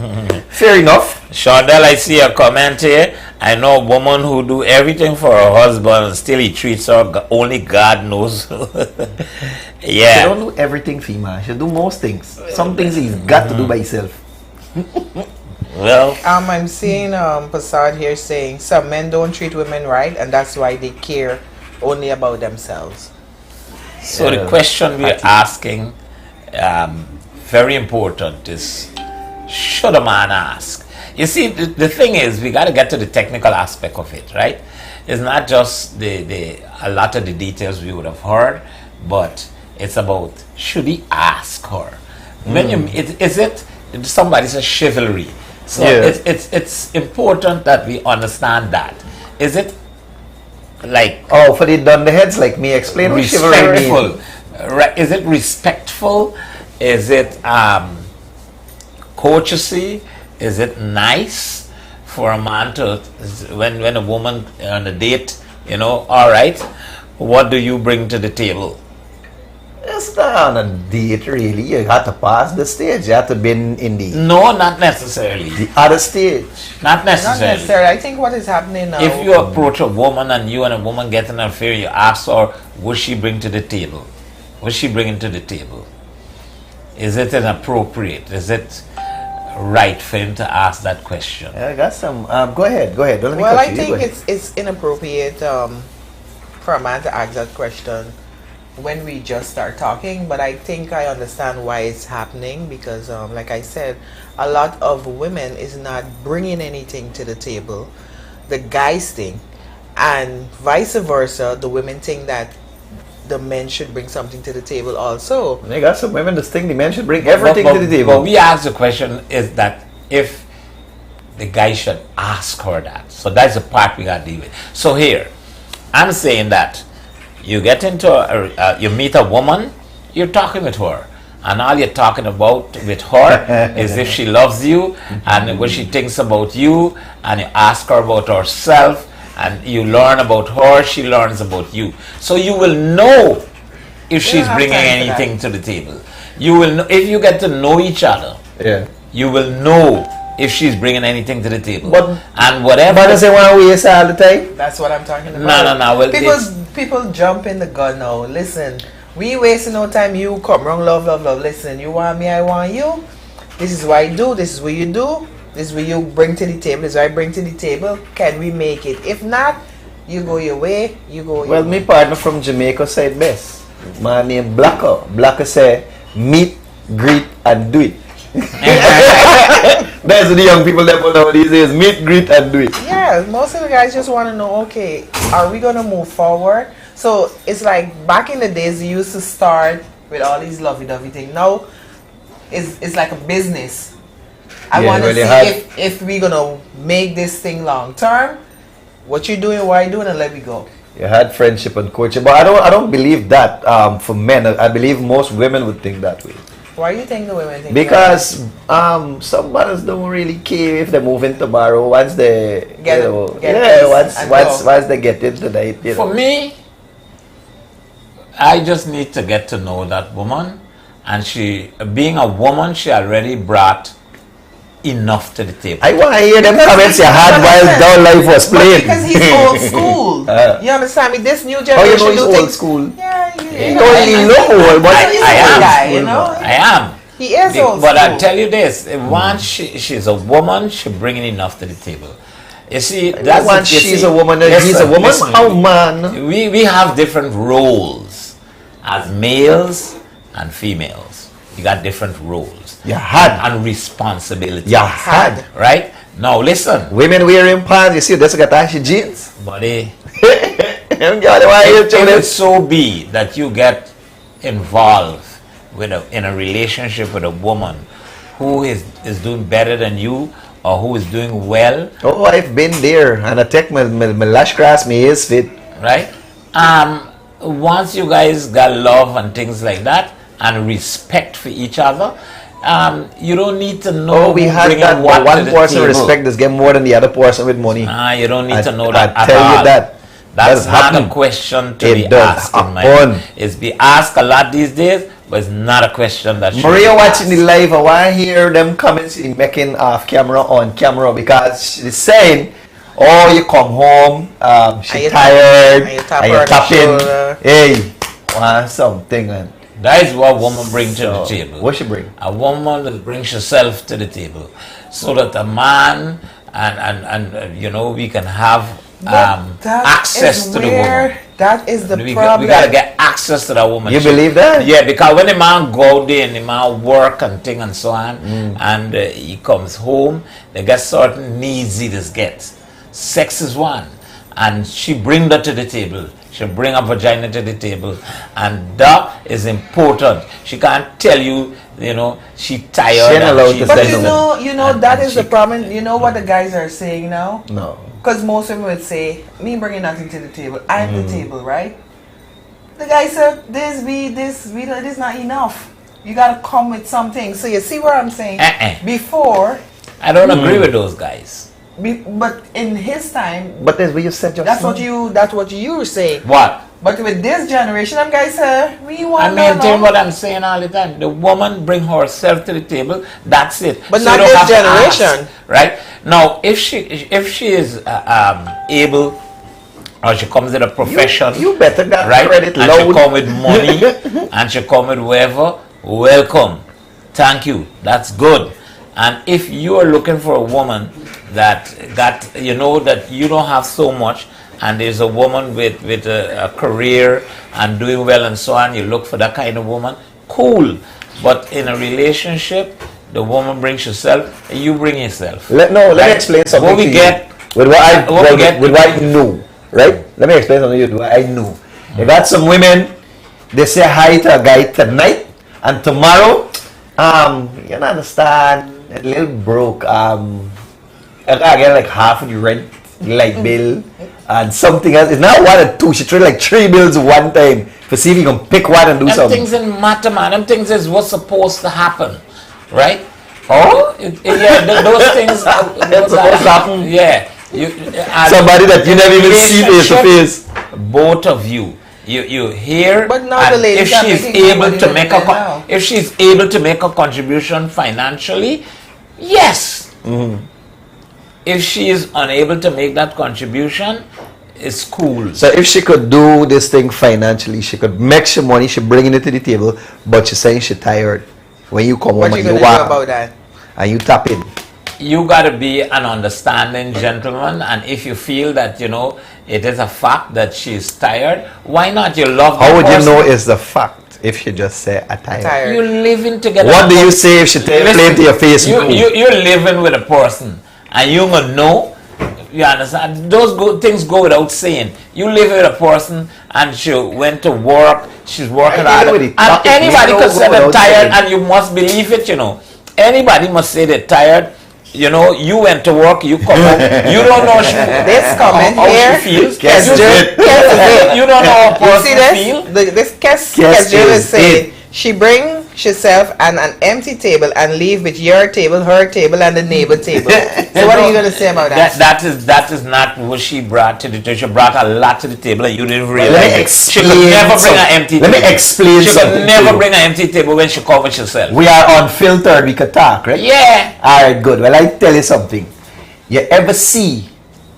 fair enough. Shondell, I see a comment here. I know a woman who do everything for her husband and still he treats her, only God knows. Yeah. She don't do everything, female. She do most things. Some things he's got to do by himself. Well, I'm seeing Passard here saying some men don't treat women right and that's why they care only about themselves. So the question we're asking, very important, is should a man ask? You see, the thing is, we got to get to the technical aspect of it, right? It's not just a lot of the details we would have heard, but it's about should he ask her? When is it somebody says chivalry? So it's important that we understand that. Is it like for the dunderheads like me, explain what chivalry means. Right? Is it respectful? Is it courtesy? Is it nice for a man to, when a woman on a date, all right, what do you bring to the table? It's not on a date, really. You have to pass the stage. You have to be in the... No, not necessarily. The other stage. Not necessarily. Not necessarily. I think what is happening now... If you approach a woman and you and a woman get in an affair, you ask her, what she bring to the table? What's she bringing to the table? Is it inappropriate? Is it right for him to ask that question? I got some... go ahead. Don't let me Well, cut I you. think it's inappropriate for a man to ask that question when we just start talking, but I think I understand why it's happening because, like I said, a lot of women is not bringing anything to the table. The guys think, and vice versa, the women think that the men should bring something to the table also. They got some women that think the men should bring everything to the table. But we ask the question is that if the guy should ask her that. So that's the part we got to deal with. So here, I'm saying that you get into you meet a woman, you're talking with her, and all you're talking about with her is if she loves you and what she thinks about you, and you ask her about herself, and you learn about her, she learns about you. So you will know if she's bringing anything to the table. You will know, if you get to know each other. Yeah. You will know if she's bringing anything to the table. But and whatever. But they want to waste all the time. That's what I'm talking about. No. Well, people jump in the gun now. Listen, we wasting no time. You come wrong, love. Listen, you want me, I want you. This is what I do. This is what you do. This is what you bring to the table. This is what I bring to the table. Can we make it? If not, you go your way. You go your way. Well, my partner from Jamaica said best. Man named Blacker. Blacker say, meet, greet, and do it. That's what the young people that put nowadays is meet, greet, and do it. Yeah, most of the guys just want to know, okay, are we going to move forward? So it's like back in the days, you used to start with all these lovey-dovey things. Now, it's like a business. I want to see if we're going to make this thing long term. What you doing, what I doing, and let me go. You had friendship and coaching, but I don't believe that for men. I believe most women would think that way. Why do you think the women think because some brothers don't really care if they move into tomorrow once they once they get into that. For me, I just need to get to know that woman, and she, being a woman, she already brought enough to the table. I want to hear them comments you had while Down Life was playing. Because he's old school. You understand me? This new generation. Oh, you know he's old school. Yeah, you don't really know, but I am. He is old but school. I tell you this: once she's a woman, she's bringing enough to the table. You see, that's once she's a woman, he's a woman. How man? We have different roles as males and females. You got different roles. You had and responsibilities. You had right now. Listen, women wearing pants. You see, that's got actually jeans. Buddy, if it so be that you get involved in a relationship with a woman who is doing better than you or who is doing well. Oh, I've been there, and I take my lash grass, my ears fit. Right. Once you guys got love and things like that, and respect for each other, you don't need to know. Oh, we had that one person respect is getting more than the other person with money. You don't need to know that. I tell you that. That's not a question to be asked. It's be asked a lot these days, but it's not a question that should Maria watching the live, I want to hear them comments in making off camera on camera because she's saying, oh, you come home, she's tired, and you tap in, hey, want something, man. That is what woman brings to the table. What she bring? A woman that brings herself to the table, so that a man and we can have access to the woman. That is the we problem. gotta get access to that woman. You believe that? Yeah, because when the man go out there and the man work and thing and so on, and he comes home, they get certain needs he just gets. Sex is one, and she bring that to the table. She bring a vagina to the table, and that is important. She can't tell you, she tired. She ain't allowed to But say you know that is the problem. You know what the guys are saying now? No. Because most women would say, me bringing nothing to the table. I'm the table, right? The guy said, this not enough. You gotta come with something. So you see what I'm saying? Before, I don't agree with those guys. But in his time, but that's what you said just that's now. what you were saying. What? But with this generation, them guys say, we I want maintain what I'm saying all the time. The woman bring herself to the table. That's it. But So not you don't this have to generation. ask, right? Now, if she is able, or she comes with a profession, you better get right? credit and loud. she come with money, and she come with whoever. Welcome, thank you. That's good. And if you are looking for a woman that that you don't have so much, and there's a woman with a career and doing well and so on, you look for that kind of woman, cool. But in a relationship, the woman brings herself, and you bring yourself. Let me explain something what we to get, you. With what I get, know, right? Let me explain something to you. What I know. You got some women, they say hi to a guy tonight, and tomorrow, you don't understand, a little broke. I get like half of the rent, light bill, and something else. It's not one or two. She tried like 3 bills one time to see if you can pick one and do them something. things in matter, man. Them things is what's supposed to happen, right? Oh? Those things That's supposed to happen? Yeah. Somebody that you never even see face to face. Both of you hear, But now the and ladies if are she's making able money to with make men now. if she's able to make a contribution financially, yes. If she is unable to make that contribution, it's cool. So if she could do this thing financially, she could make some money, she bringing it to the table, but she's saying she's tired. When you come What home you and gonna you do walk about that? and you tap in. You got to be an understanding gentleman, and if you feel that it is a fact that she's tired, why not? You love How that would you person. know it's the fact if she just say I'm tired? You're living together. What do you say if she play to your face? You're living with a person, and you're gonna know. You understand? Those things go without saying. You live with a person, and she went to work. She's working hard, and anybody could say they're tired, and you must believe it. Anybody must say they're tired. You went to work, you come home, you don't know This comment how here, she feels. You don't know how a person see this? feels. This Jill is saying she bring herself and an empty table and leave with your table, her table, and the neighbor table. So what are you gonna say about that? That is not what she brought to the table. She brought a lot to the table, and you didn't realize. Let me it. She could explain never bring something. an empty Let table. me explain She something could to never you. bring an empty table when she covers herself. We are unfiltered, we could talk, right? Yeah. Alright, good. Well, I tell you something. You ever see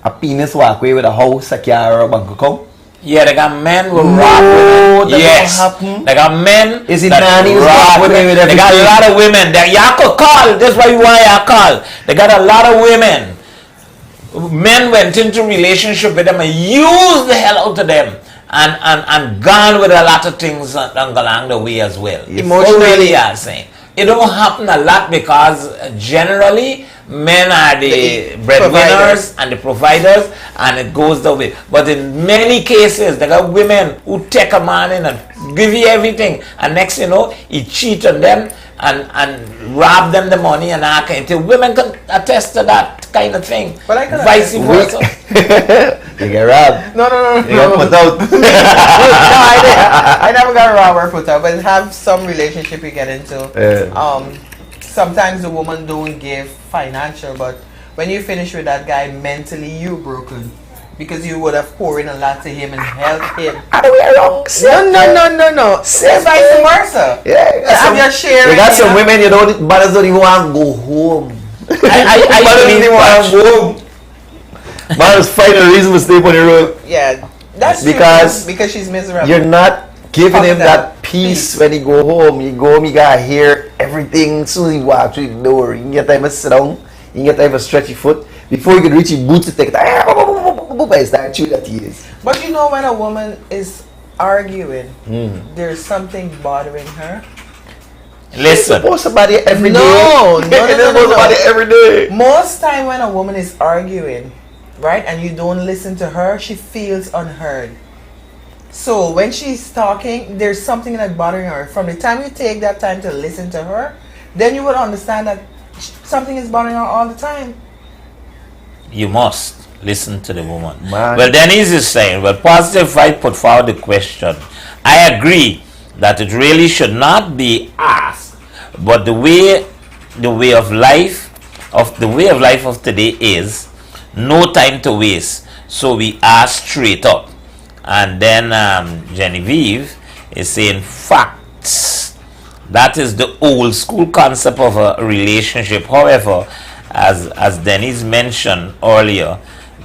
a penis walk away with a house, a car, or a bank account? Yeah, they got men who rock women. that Yes. don't happen. They got men Is it that nannies rock walk away with They got a everything? lot of women that y'all could call. That's why you want y'all call. They got a lot of women. Men went into relationship with them and used the hell out of them. And gone with a lot of things along the way as well. Emotionally. Really are saying. It don't happen a lot because generally men are the breadwinners and the providers, and it goes that way. But in many cases, there are women who take a man in and give you everything, and next he cheat on them and rob them the money and all kind of thing. Women can attest to that kind of thing. But I can vice versa. You get robbed. No. You get put out. No, I never got robbed or put out, but have some relationship you get into. Sometimes the woman don't give financial, but when you finish with that guy, mentally you broken because you would have poured in a lot to him and helped him. Are we wrong? No. It's vice versa. Yeah, you got some women mothers don't even want to go home. I Mothers don't even want to go home. Mothers find a reason to stay on the road. Yeah, that's because she's miserable. You're not giving him that that peace when he go home. You go home, you gotta hear everything. As soon as he walk through the door, you can get time to sit down, you can get time to stretch your foot. Before you can reach your boots to take it. Is that true that he is? But you know, when a woman is arguing, there's something bothering her. Listen. Supposed about it every day. No. About it every day. Most time when a woman is arguing, right, and you don't listen to her, she feels unheard. So when she's talking, there's something that's bothering her. From the time you take that time to listen to her, then you will understand that something is bothering her all the time. You must listen to the woman. Man. Well, Denise is saying, well, Positive Vibe put forward the question. I agree that it really should not be asked, but the way of life of today is no time to waste. So we ask straight up. And then Genevieve is saying facts. That is the old school concept of a relationship. However, as Denise mentioned earlier,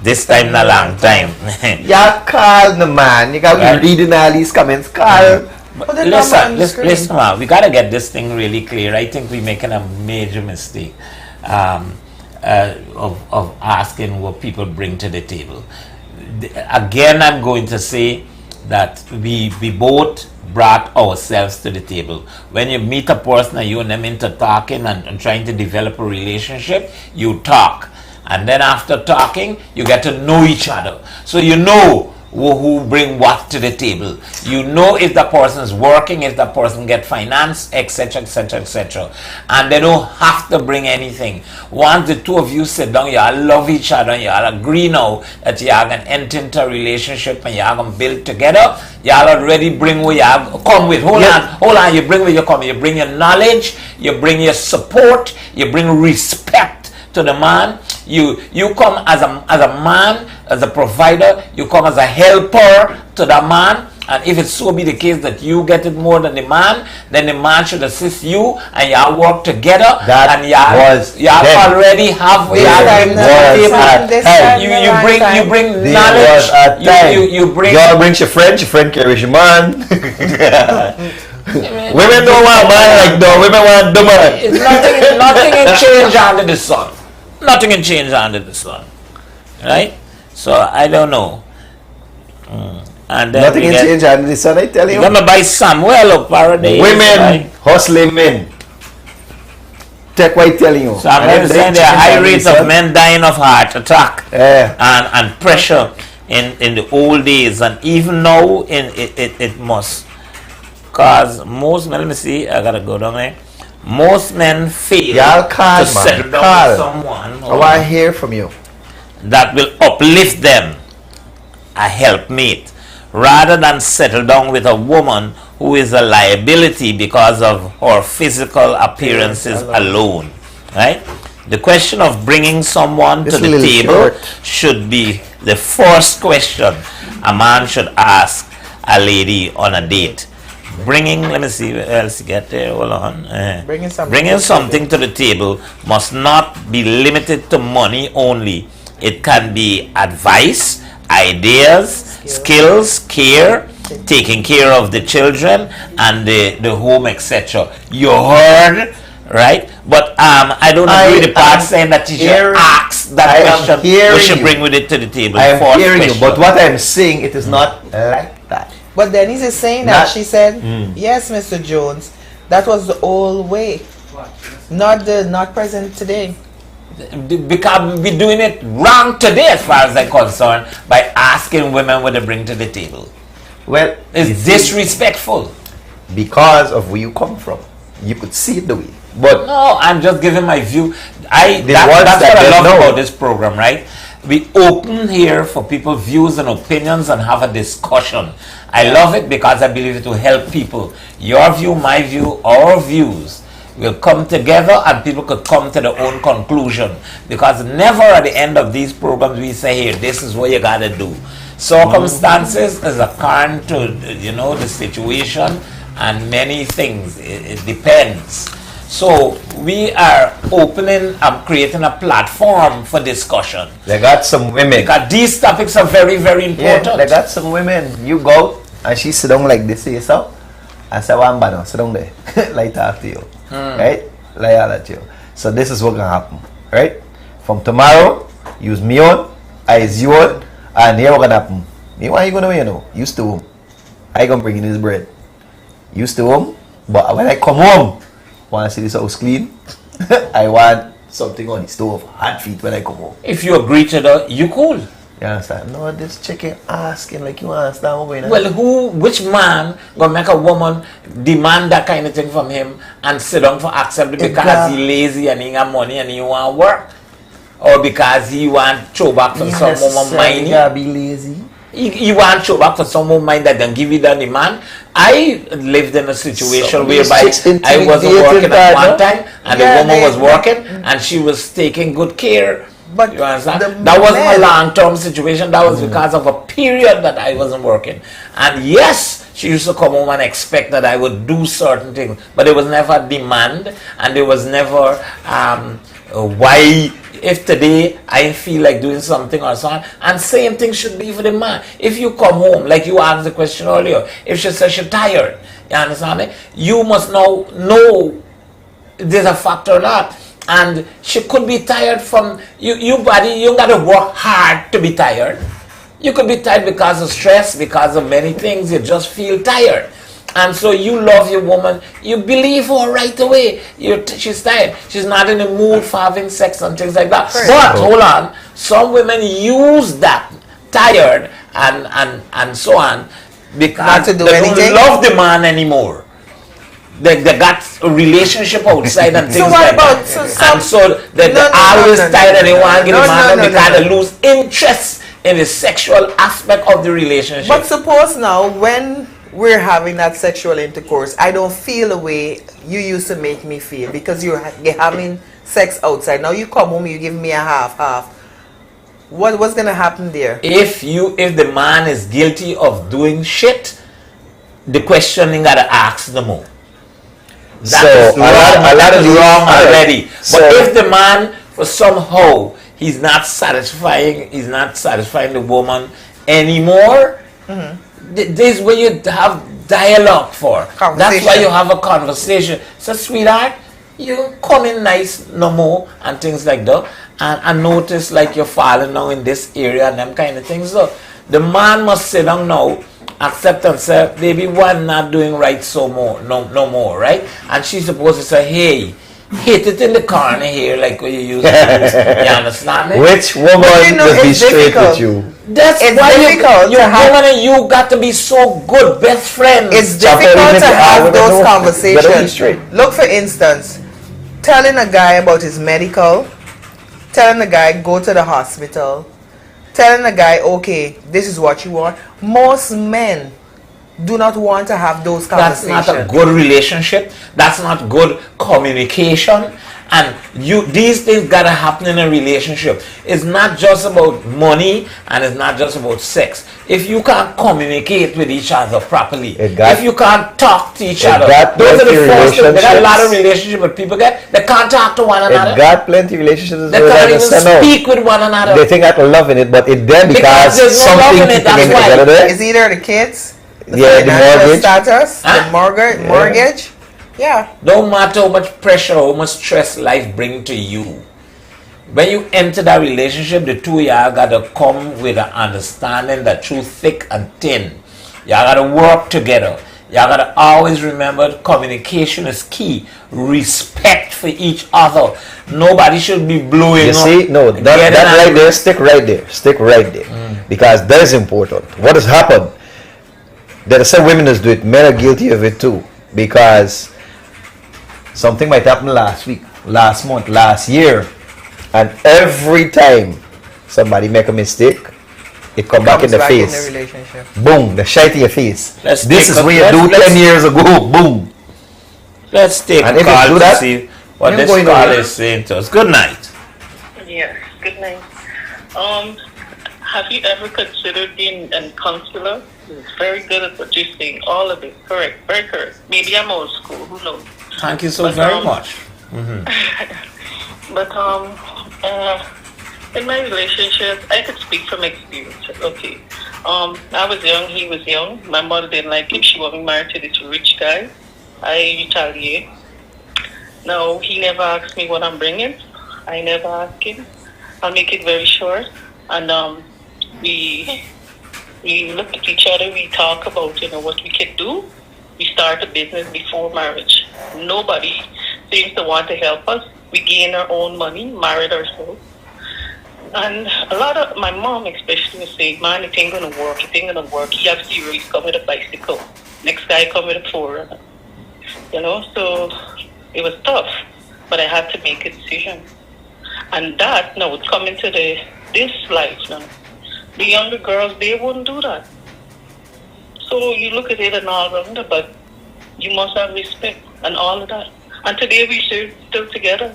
this time in a long time. Yeah, call the man. You got to be reading all these comments. Call. Listen, man, we gotta get this thing really clear. I think we're making a major mistake of asking what people bring to the table. Again, I'm going to say that we both brought ourselves to the table. When you meet a person and you and them into talking and trying to develop a relationship, you talk. And then after talking, you get to know each other. So you know who bring what to the table. You know if the person is working, if the person get finance, etc., etc., etc. And they don't have to bring anything. Once the two of you sit down, you all love each other, and you all agree now that you are going to enter into a relationship and you are going to build together, you all already bring what you have come with. Hold on, you bring what you come. You bring your knowledge, you bring your support, you bring respect to the man. You come as a man, as a provider, you come as a helper to the man. And if it so be the case that you get it more than the man, then the man should assist you and y'all work together. That and y'all already have you bring knowledge. You bring y'all brings your friend carries your man. Women don't want man like that. Women want the man. Nothing can change under the sun. Nothing can change under the sun. Right? So I don't know. And then nothing can change under the sun, I tell you. You're gonna buy Samuel of Paradise. Women hustling men. Take what I'm telling you. Samuel is saying there are high rates of men dying of heart attack and pressure in the old days, and even now it must. Cause most men, let me see, I gotta go down there. Most men fail to settle down with someone I want to hear from you that will uplift them, a helpmate, rather than settle down with a woman who is a liability because of her physical appearances alone. Right? The question of bringing someone to the table should be the first question a man should ask a lady on a date. Bringing, let me see what else you get there. Hold on. Bringing something to the table must not be limited to money only. It can be advice, ideas, skills, care, taking care of the children and the home, etc. You heard, right? But I don't agree with the part saying that you should ask that question. You should bring with it to the table. I am hearing you, but what I'm saying, it is not like that. But Denise is saying that she said, yes, Mr. Jones, that was the old way, not present today. Because we're doing it wrong today as far as I'm concerned by asking women what they bring to the table. Well, it's disrespectful. Because of where you come from. You could see it the way. But no, I'm just giving my view. That's what I love about this program, right? We open here for people's views and opinions and have a discussion. I love it because I believe it will help people. Your view, my view, our views will come together and people could come to their own conclusion. Because never at the end of these programs we say, here, this is what you gotta do. Circumstances is according to, the situation and many things. It depends. So we are opening and creating a platform for discussion. They got some women. Because these topics are very, very important. Yeah, they got some women. You go and she sit down like this to yourself. I say, one banner, sit down there. Like talk to you. Right? Like all that to you. So this is what's gonna happen. Right? From tomorrow, use me on, I is you on, And here what gonna happen? Me why you gonna you know? You stay home. I gonna bring in his bread. You stay home, but when I come home, wanna see this house clean? I want something on the stove, hot feet when I come home. If you agree to that, you cool. You understand? No, this chicken asking like you understand what going on. Well, which man gonna make a woman demand that kind of thing from him and sit down for accept it because he lazy and he got money and he want work? Or because he want throw back from some woman mind? Yeah, be lazy. He want throw back for some woman mind that then give you the demand. I lived in a situation whereby I wasn't working at one time and the woman was working and she was taking good care. But you understand? That wasn't a long-term situation. That was because of a period that I wasn't working. And yes, she used to come home and expect that I would do certain things. But there was never demand. And there was never, why, if today I feel like doing something or something. And same thing should be for the man. If you come home, like you asked the question earlier, if she says she's tired, you understand me? You must now know there's a factor or not. And she could be tired from you body. You gotta work hard to be tired. You could be tired because of stress, because of many things. You just feel tired, and so you love your woman. You believe her right away. She's tired. She's not in the mood for having sex and things like that. But hold on, some women use that tired and so on because they don't love the man anymore. They got a relationship outside and things like that. And so they're always tired and they want to get the man because they lose interest in the sexual aspect of the relationship. But suppose now when we're having that sexual intercourse, I don't feel the way you used to make me feel because you're having sex outside. Now you come home, you give me a half. What's gonna happen there? If the man is guilty of doing shit, the question you gotta ask no more. That is wrong already. But if the man, for somehow, he's not satisfying the woman anymore, this is where you have dialogue for. That's why you have a conversation. So, sweetheart, you come in nice no more and things like that. And notice like you're falling down in this area and them kind of things. So, the man must sit down now, accept and say, baby, one not doing right no more, right? And she's supposed to say, hey, hit it in the corner here like what you used to do. You understand me? Which woman will be straight with you? That's why you got to be so good, best friends. It's difficult to have those conversations. Look, for instance, telling a guy about his medical, telling a guy go to the hospital, telling a guy, okay, this is what you want. Most men do not want to have those conversations. That's not a good relationship. That's not good communication. And these things gotta happen in a relationship. It's not just about money and it's not just about sex. If you can't communicate with each other properly, if you can't talk to each other, those are the first things. There are a lot of relationships that people get. They can't talk to one another. It got plenty of relationships. They can't even speak with one another. They think that love in it, but it's there because there's no love in it. That's why. It's either the kids, the mortgage status, the mortgage. Yeah. No matter how much pressure, how much stress life brings to you, when you enter that relationship, the two of y'all gotta come with an understanding that through thick and thin, y'all gotta work together. Y'all gotta always remember communication is key. Respect for each other. Nobody should be blowing up. You see, no, that right there, stick right there. Because that is important. What has happened? There are some women that do it, men are guilty of it too. Because something might happen last week, last month, last year, and every time somebody make a mistake, it come back in the face. In the relationship. Boom, the shite in your face. This is what you do 10 years ago. Boom. Let's take a call to see what this call is saying to us. Good night. Yes, good night. Have you ever considered being a counselor? It's very good at what you're saying. All of it. Correct. Very correct. Maybe I'm old school. Who knows? Thank you so very much. But in my relationship, I could speak from experience. Okay. I was young. He was young. My mother didn't like it. She wanted me married to this rich guy. I retaliate. No, he never asked me what I'm bringing. I never ask him. I'll make it very short. And We look at each other. We talk about what we can do. We start a business before marriage. Nobody seems to want to help us. We gain our own money, married ourselves. And a lot of my mom especially would say, man, it ain't gonna work, it ain't gonna work. You have zero, he's come with a bicycle. Next guy come with a forerunner. So it was tough. But I had to make a decision. And that now would come into this life now. The younger girls, they wouldn't do that. So you look at it and all around it, but you must have respect and all of that. And today we're still together,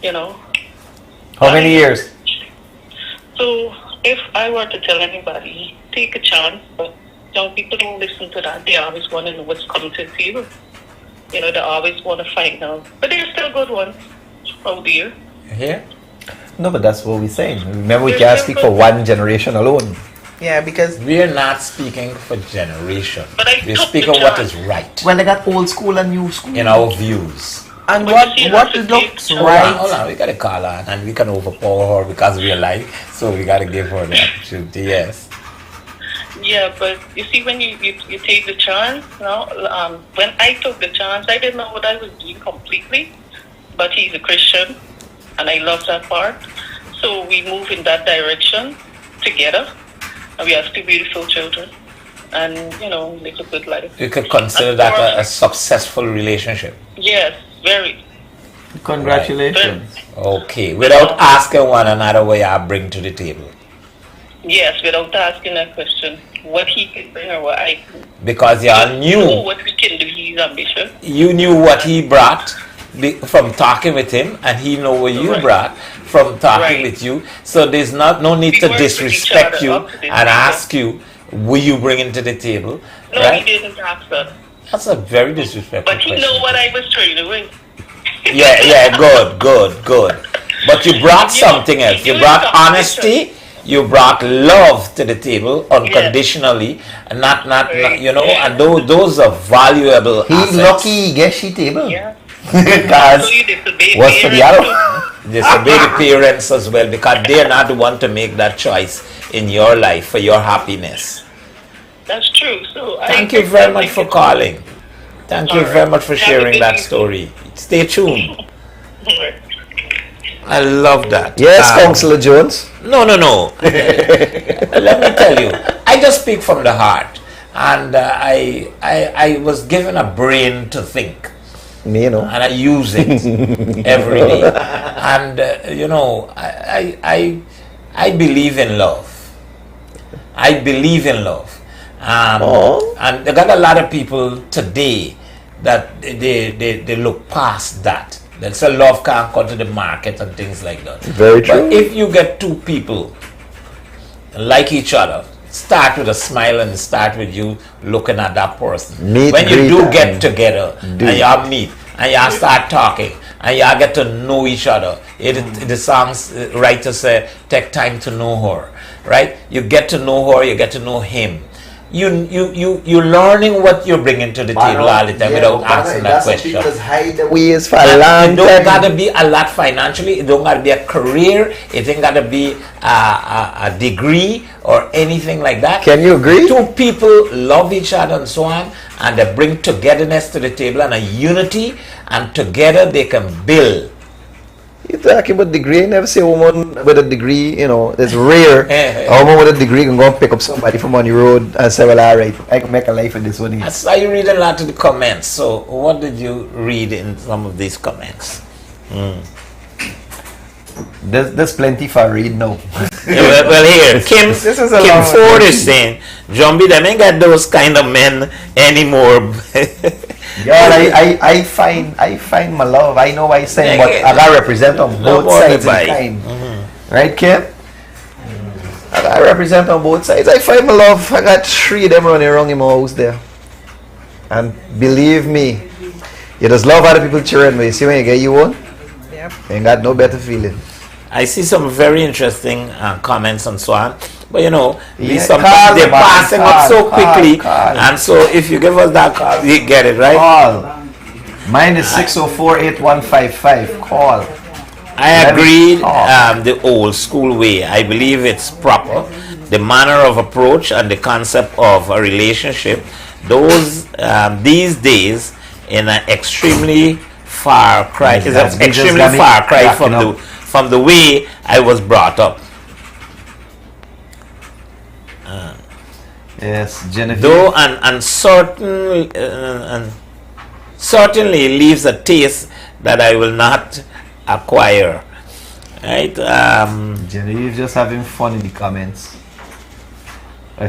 How many years? So if I were to tell anybody, take a chance, but young people don't listen to that. They always want to know what's coming to the table. They always want to find out. But there's still good ones out there. Yeah. No, but that's what we're saying. Remember, we can't speak for one generation alone. Yeah, because we're not speaking for generation. We're took speaking the what chance. is right well, they got old school and new school. in our views. And But what you see, what that's the looks thing. right? Hold on, we gotta call her and we can overpower her because we're live, so we gotta give her the opportunity. Yes. Yeah, but you see, when you take the chance, when I took the chance, I didn't know what I was doing completely. But he's a Christian, and I love that part. So we move in that direction together, and we have two beautiful children, and live a good life. You could consider And that for- a successful relationship. Yes, very. Congratulations. Okay. Without asking one another what you bring to the table. Yes, without asking that question, what he can bring or what I can. Because you all know knew what we can do. He's ambitious. you knew what he brought from talking with him, and he know what you Right. brought from talking Right. with you. So there's no need We to work with each disrespect other you up to this and level. ask you what you bringing to the table, No, right? he didn't ask that. That's a very disrespectful But he question. know what I was trying to win. Yeah, good. But you brought something else. You brought honesty. You brought love to the table unconditionally, and not and those are valuable He assets. lucky he get she table. Yeah. Because So you disobey what's for the parents other? Disobey the parents as well, because they're not the one to make that choice in your life for your happiness. That's true. So Thank you very much for calling. Thank you very much for sharing that story. Stay tuned. I love that. Yes, Councillor Jones. No. Let me tell you, I just speak from the heart, and I was given a brain to think, Me, and I use it every day. And I believe in love. I believe in love. And there got a lot of people today that they look past that. They say love can't come to the market and things like that. Very true. But if you get two people like each other, start with a smile and start with you looking at that person. Meet, when you greet, do and get together do. and y'all meet and y'all start talking and y'all get to know each other. The songs writer say, take time to know her, right? You get to know her, you get to know him. You're learning what you're bringing to the table all the time without asking that question. Hide the ways for a And long it don't time. gotta be a lot financially. It don't gotta be a career. It ain't gotta be a degree or anything like that. Can you agree? Two people love each other and so on, and they bring togetherness to the table and a unity, and together they can build. You talking about degree? You never see a woman with a degree, it's rare. Eh, A woman with a degree can go and pick up somebody from on the road and say, well, alright, I can make a life of this one. I saw you read a lot of the comments. So what did you read in some of these comments? There's plenty for read now. Yeah, well, here, Kim This is a Kim long Ford one. is saying, Jumbie, them ain't got those kind of men anymore. God, I find my love. I know I say, but I gotta represent on No both more sides of the goodbye. kind. Right, Kim? I gotta represent on both sides. I find my love. I got 3 of them running around in my house there. And believe me, you just love other people cheering, but you see when you get you one, Yep. you ain't got no better feeling. I see some very interesting comments and so on. But Yeah, sometimes call they're the man, passing up so call, quickly. call. And so if you give us that call, we get it, right? Call. Mine is 604-8155. Call. I Let me agreed talk. the old school way. I believe it's proper the manner of approach and the concept of a relationship, those these days in an extremely far cry is an extremely far cry from the way I was brought up. Yes, Genevieve. Though and certainly leaves a taste that I will not acquire. Right? Genevieve just having fun in the comments.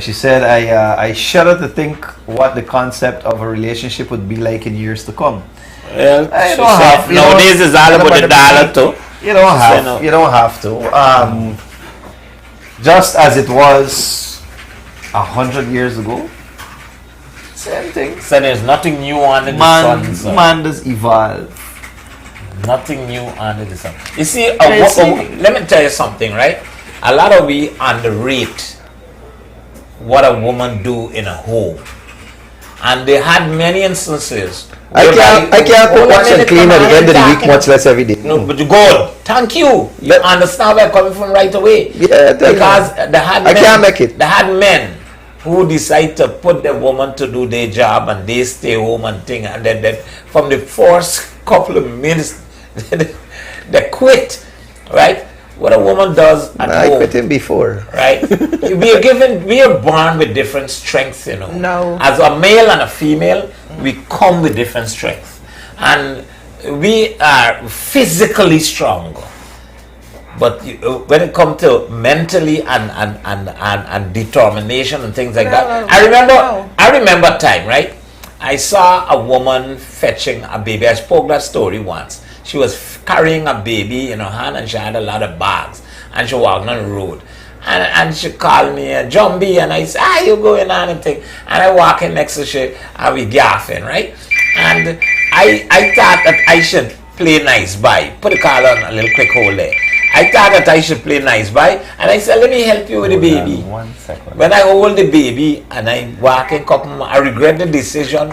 She said, I shudder to think what the concept of a relationship would be like in years to come. Well, nowadays it's all about the dollar too. You don't have to. Just as it was 100 years ago. Same thing. So there's nothing new under the sun. So. Man does evolve. Nothing new under the sun. You see, let me tell you something, right? A lot of we underrate what a woman do in a home. And they had many instances. I can't cook, wash and clean at the end of the week, much less every day. No, but you go. Thank you. You understand where I'm coming from right away. Yeah, because they had I can't make it. They had men who decide to put the woman to do their job and they stay home and thing, and then from the first couple of minutes they quit, right? What a woman does at home. I quit him before. Right? we are born with different strengths, you know. No. As a male and a female, we come with different strengths. And we are physically stronger. But when it comes to mentally and determination and things like that, I remember a time, right? I saw a woman fetching a baby. I spoke that story once. She was carrying a baby in her hand and she had a lot of bags. And she walked on the road. And she called me a Jumbie, and I said, you going on and thing. And I walk in next to she and we gyaffing, right? And I thought that I should play nice by. Put the car on a little quick hold there. I thought that I should play nice by. And I said, let me help you with the baby. 1 second. When I hold the baby and I walk in couple, I regret the decision.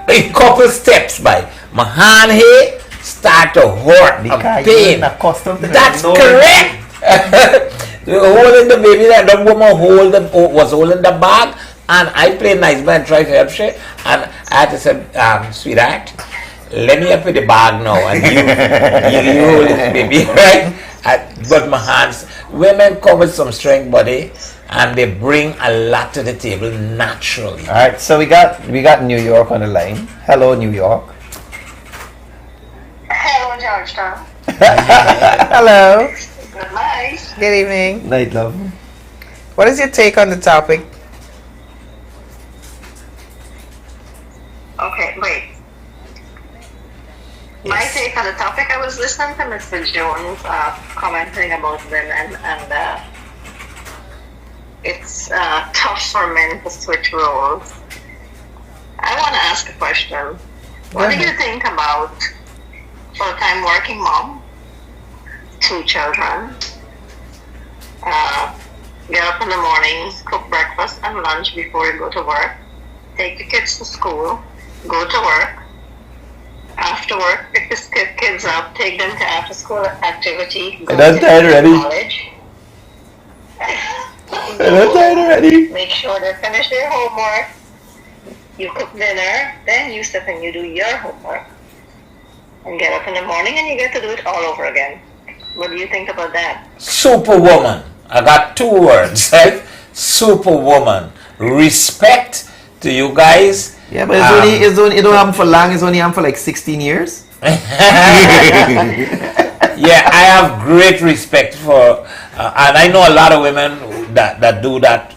A couple steps by. My hand here start to hurt and pain. That's correct. Holding the baby, the woman was holding the bag, and I played nice by and tried to help her. And I had to say, sweetheart, let me up with the bag now, and you hold this baby, right? But my hands, women come with some strength, buddy, and they bring a lot to the table naturally. All right, so we got New York on the line. Hello, New York. Hello, Georgetown. Hello. Good night. Good evening. Night, love. What is your take on the topic? Okay, wait. My take on the topic, I was listening to Mr. Jones commenting about women, and it's tough for men to switch roles. I want to ask a question. What do you think about full-time working mom, 2 children, get up in the morning, cook breakfast and lunch before you go to work, take the kids to school, go to work, after work, pick the kids up, take them to after-school activity, go to college. Make sure they finish their homework. You cook dinner, then you sit and you do your homework. And get up in the morning and you get to do it all over again. What do you think about that? Superwoman. I got 2 words, right? Superwoman. Respect to you guys. Yeah, but it's only it don't happen for long. It's only happen for like 16 years. Yeah, I have great respect for, and I know a lot of women that do that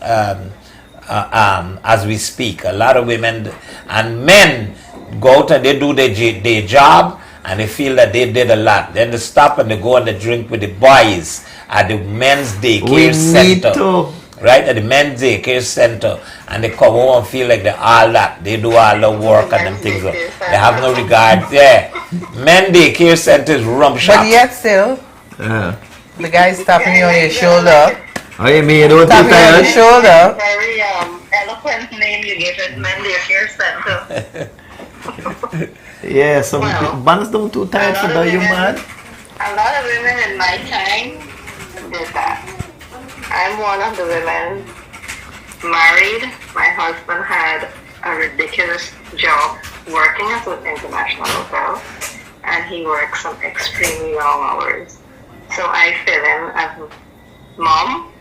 as we speak. A lot of women and men go out and they do their job and they feel that they did a lot. Then they stop and they go and they drink with the boys at the men's daycare center. Right, at the men's daycare center, and they come home and feel like they all that. They do all the work and them things. They have no regard. Yeah, men daycare center is rum shop. But yet still, the guy's tapping you on your shoulder. Oh, you mean you don't tapping you on your shoulder? Very eloquent name you gave it, men daycare center. Yeah, some man's don't too tired for you, man. A lot of women in my time did that. I'm one of the women married. My husband had a ridiculous job working at an international hotel, and he works some extremely long hours. So I fill in as mom,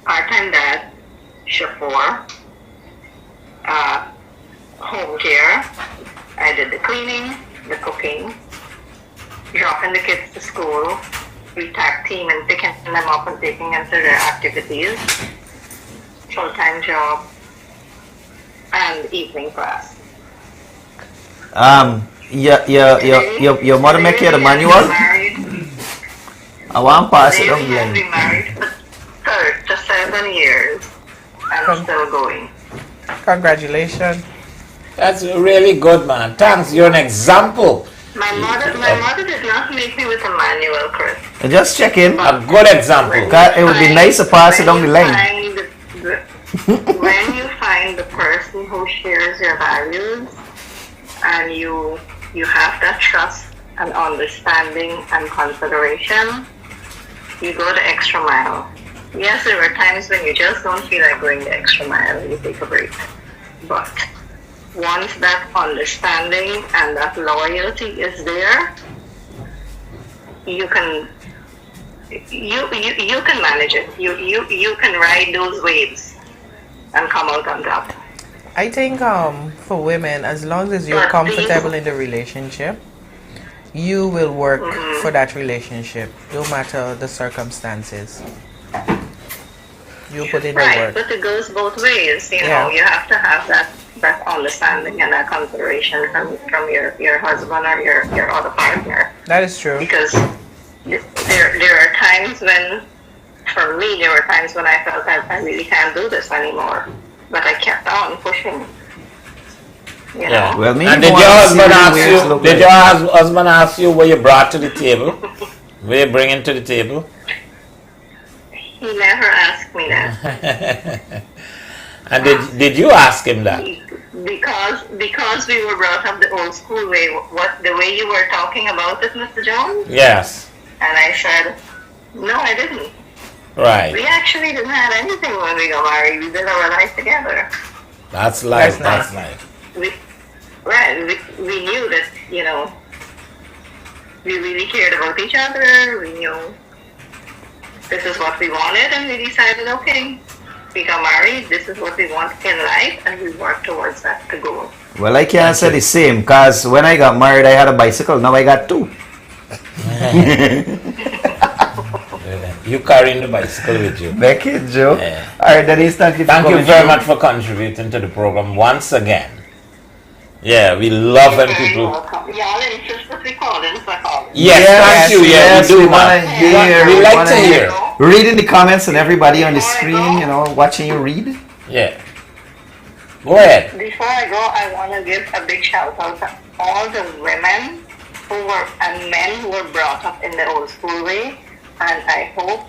part-time dad, chauffeur, home care. I did the cleaning, the cooking, dropping the kids to school. We tag team and picking them up and taking them to their activities. Full-time job and evening class. Your mother make you the manual? I want to pass it on They have been married for 7 years and still going. Congratulations. That's really good, man. Thanks. You're an example. My mother did not make me with a manual, Chris. Just check in. A good example. It would be nice to pass it down the line. When you find the person who shares your values and you have that trust and understanding and consideration, you go the extra mile. Yes, there are times when you just don't feel like going the extra mile, you take a break. But once that understanding and that loyalty is there, you can manage it. You can ride those waves and come out on top. I think for women, as long as you're comfortable in the relationship, you will work for that relationship, no matter the circumstances. You put in the work. But it goes both ways. You know, you have to have that understanding and that consideration from your husband or your other partner. That is true. Because there are times when, for me, there were times when I felt I really can't do this anymore. But I kept on pushing. You know? Well, and did your husband ask you what you brought to the table? What you bringing to the table? He never asked me that. And did you ask him that? Because we were brought up the old school way, the way you were talking about it, Mr. Jones? Yes. And I said, no, I didn't. Right. We actually didn't have anything when we got married. We did our life together. That's life. That's life. We knew that, you know, we really cared about each other. We knew this is what we wanted, and we decided, okay, we got married, this is what we want in life, and we work towards that to go. Well, I can't say the same, because when I got married, I had a bicycle. Now I got two. You carrying the bicycle with you. Becky, Joe. Yeah. All right, Denise, thank you for coming. Thank you very much for contributing to the program once again. Yeah, we love when people. Y'all insist that we call in, so I call in. Yes, thank you. Yes, we do, we want to hear. We like to hear. Reading the comments and everybody on the screen, you know, watching you read. Yeah. Go ahead. Before I go, I want to give a big shout out to all the women and men who were brought up in the old school way. And I hope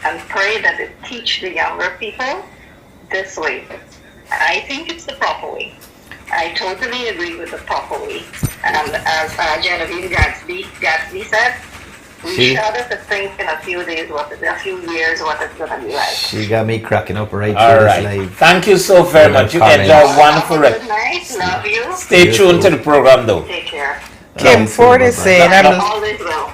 and pray that it teach the younger people this way. I think it's the proper way. I totally agree with the proper way. And as Genevieve Gatsby said, we shudder to think in a few years what it's going to be like. She got me cracking up right All through right. this live. Thank you so very much. You enjoy wonderful rest. Good night. Love you. Stay tuned to the program, though. Take care. Kim Ford is saying, Always will.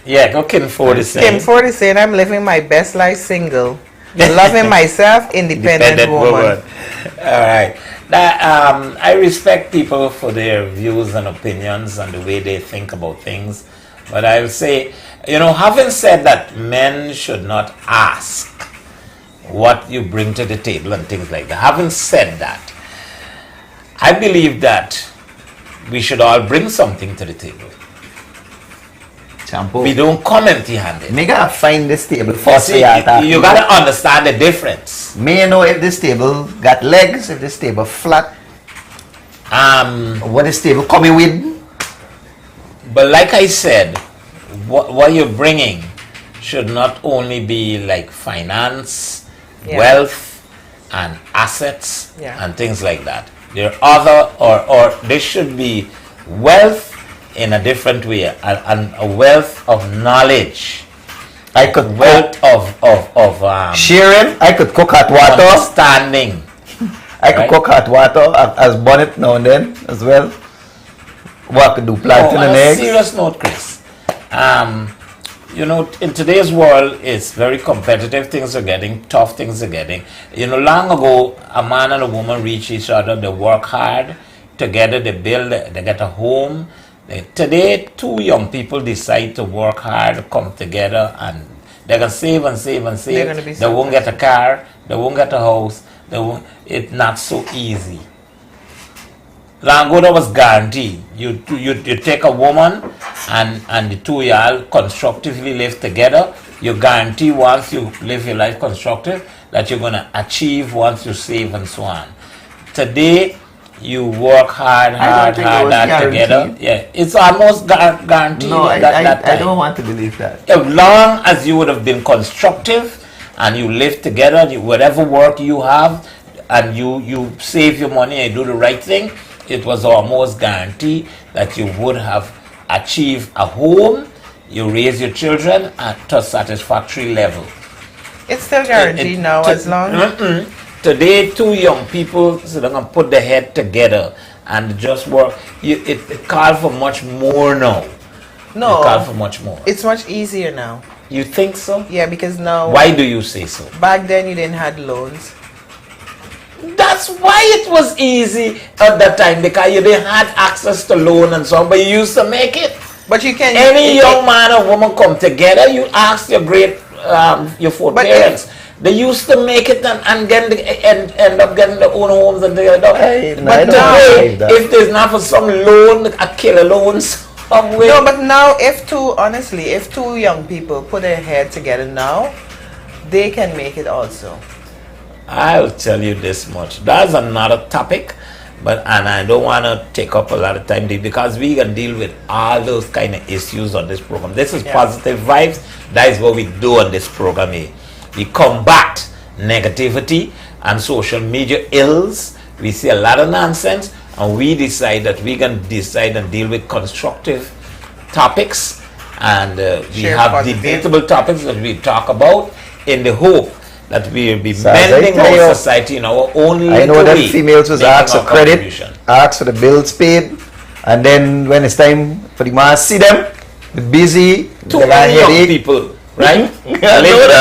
Yeah, go Kim Ford is saying. Kim Ford is saying, I'm living my best life single. Loving myself, independent woman. All right. That, I respect people for their views and opinions and the way they think about things. But I'll say, you know, having said that, men should not ask what you bring to the table and things like that. Having said that, I believe that we should all bring something to the table. Champo. We don't come empty-handed. Me gotta find this table first. You gotta understand the difference. Me know if this table got legs, if this table flat. What this table coming with. But like I said, what you're bringing should not only be like finance, wealth, and assets, and things like that. There are other, or this should be wealth in a different way, and a wealth of knowledge I could wealth of sharing. I could cook hot water. Understanding. I could cook hot water as bonnet now and then as well. What I could do, plantain and eggs. On a serious note, Chris, you know, in today's world, it's very competitive. Things are getting tough. Things are getting, you know, long ago, a man and a woman reach each other. They work hard together. They build. They get a home. Today, two young people decide to work hard, come together, and they're gonna save and save and save. They won't get a car. They won't get a house. It's not so easy. Long ago, that was guaranteed. You take a woman and the two y'all constructively live together. You guarantee once you live your life constructive that you're gonna achieve once you save and so on. Today, you work hard together. Yeah, it's almost guaranteed. No, I don't want to believe that. As long as you would have been constructive and you live together, whatever work you have, and you save your money and do the right thing, it was almost guaranteed that you would have achieved a home, you raise your children at a satisfactory level. It's still guaranteed now, as long. Today, two young people, so they're going to put their head together and just work. It calls for much more now. No. It calls for much more. It's much easier now. You think so? Yeah, because now. Why do you say so? Back then, you didn't have loans. That's why it was easy at that time, because you didn't have access to loan and so on, but you used to make it. But you can. Any young man or woman come together, you ask your your foreparents. They used to make it and end up getting their own homes and their dog. But today, if there's not for some loan, a killer loan somewhere. No, but now if two young people put their head together now, they can make it also. I'll tell you this much. That's another topic, and I don't want to take up a lot of time because we can deal with all those kind of issues on this program. This is Positive Vibes. That is what we do on this program here. We combat negativity and social media ills. We see a lot of nonsense, and we decide that we can decide and deal with constructive topics, and we have debatable topics that we talk about in the hope that we will be bending our society in our own little way. I know that females was asked for credit, asked for the bills paid, and then when it's time for the man to see them, they're busy. Too many young people, right? Living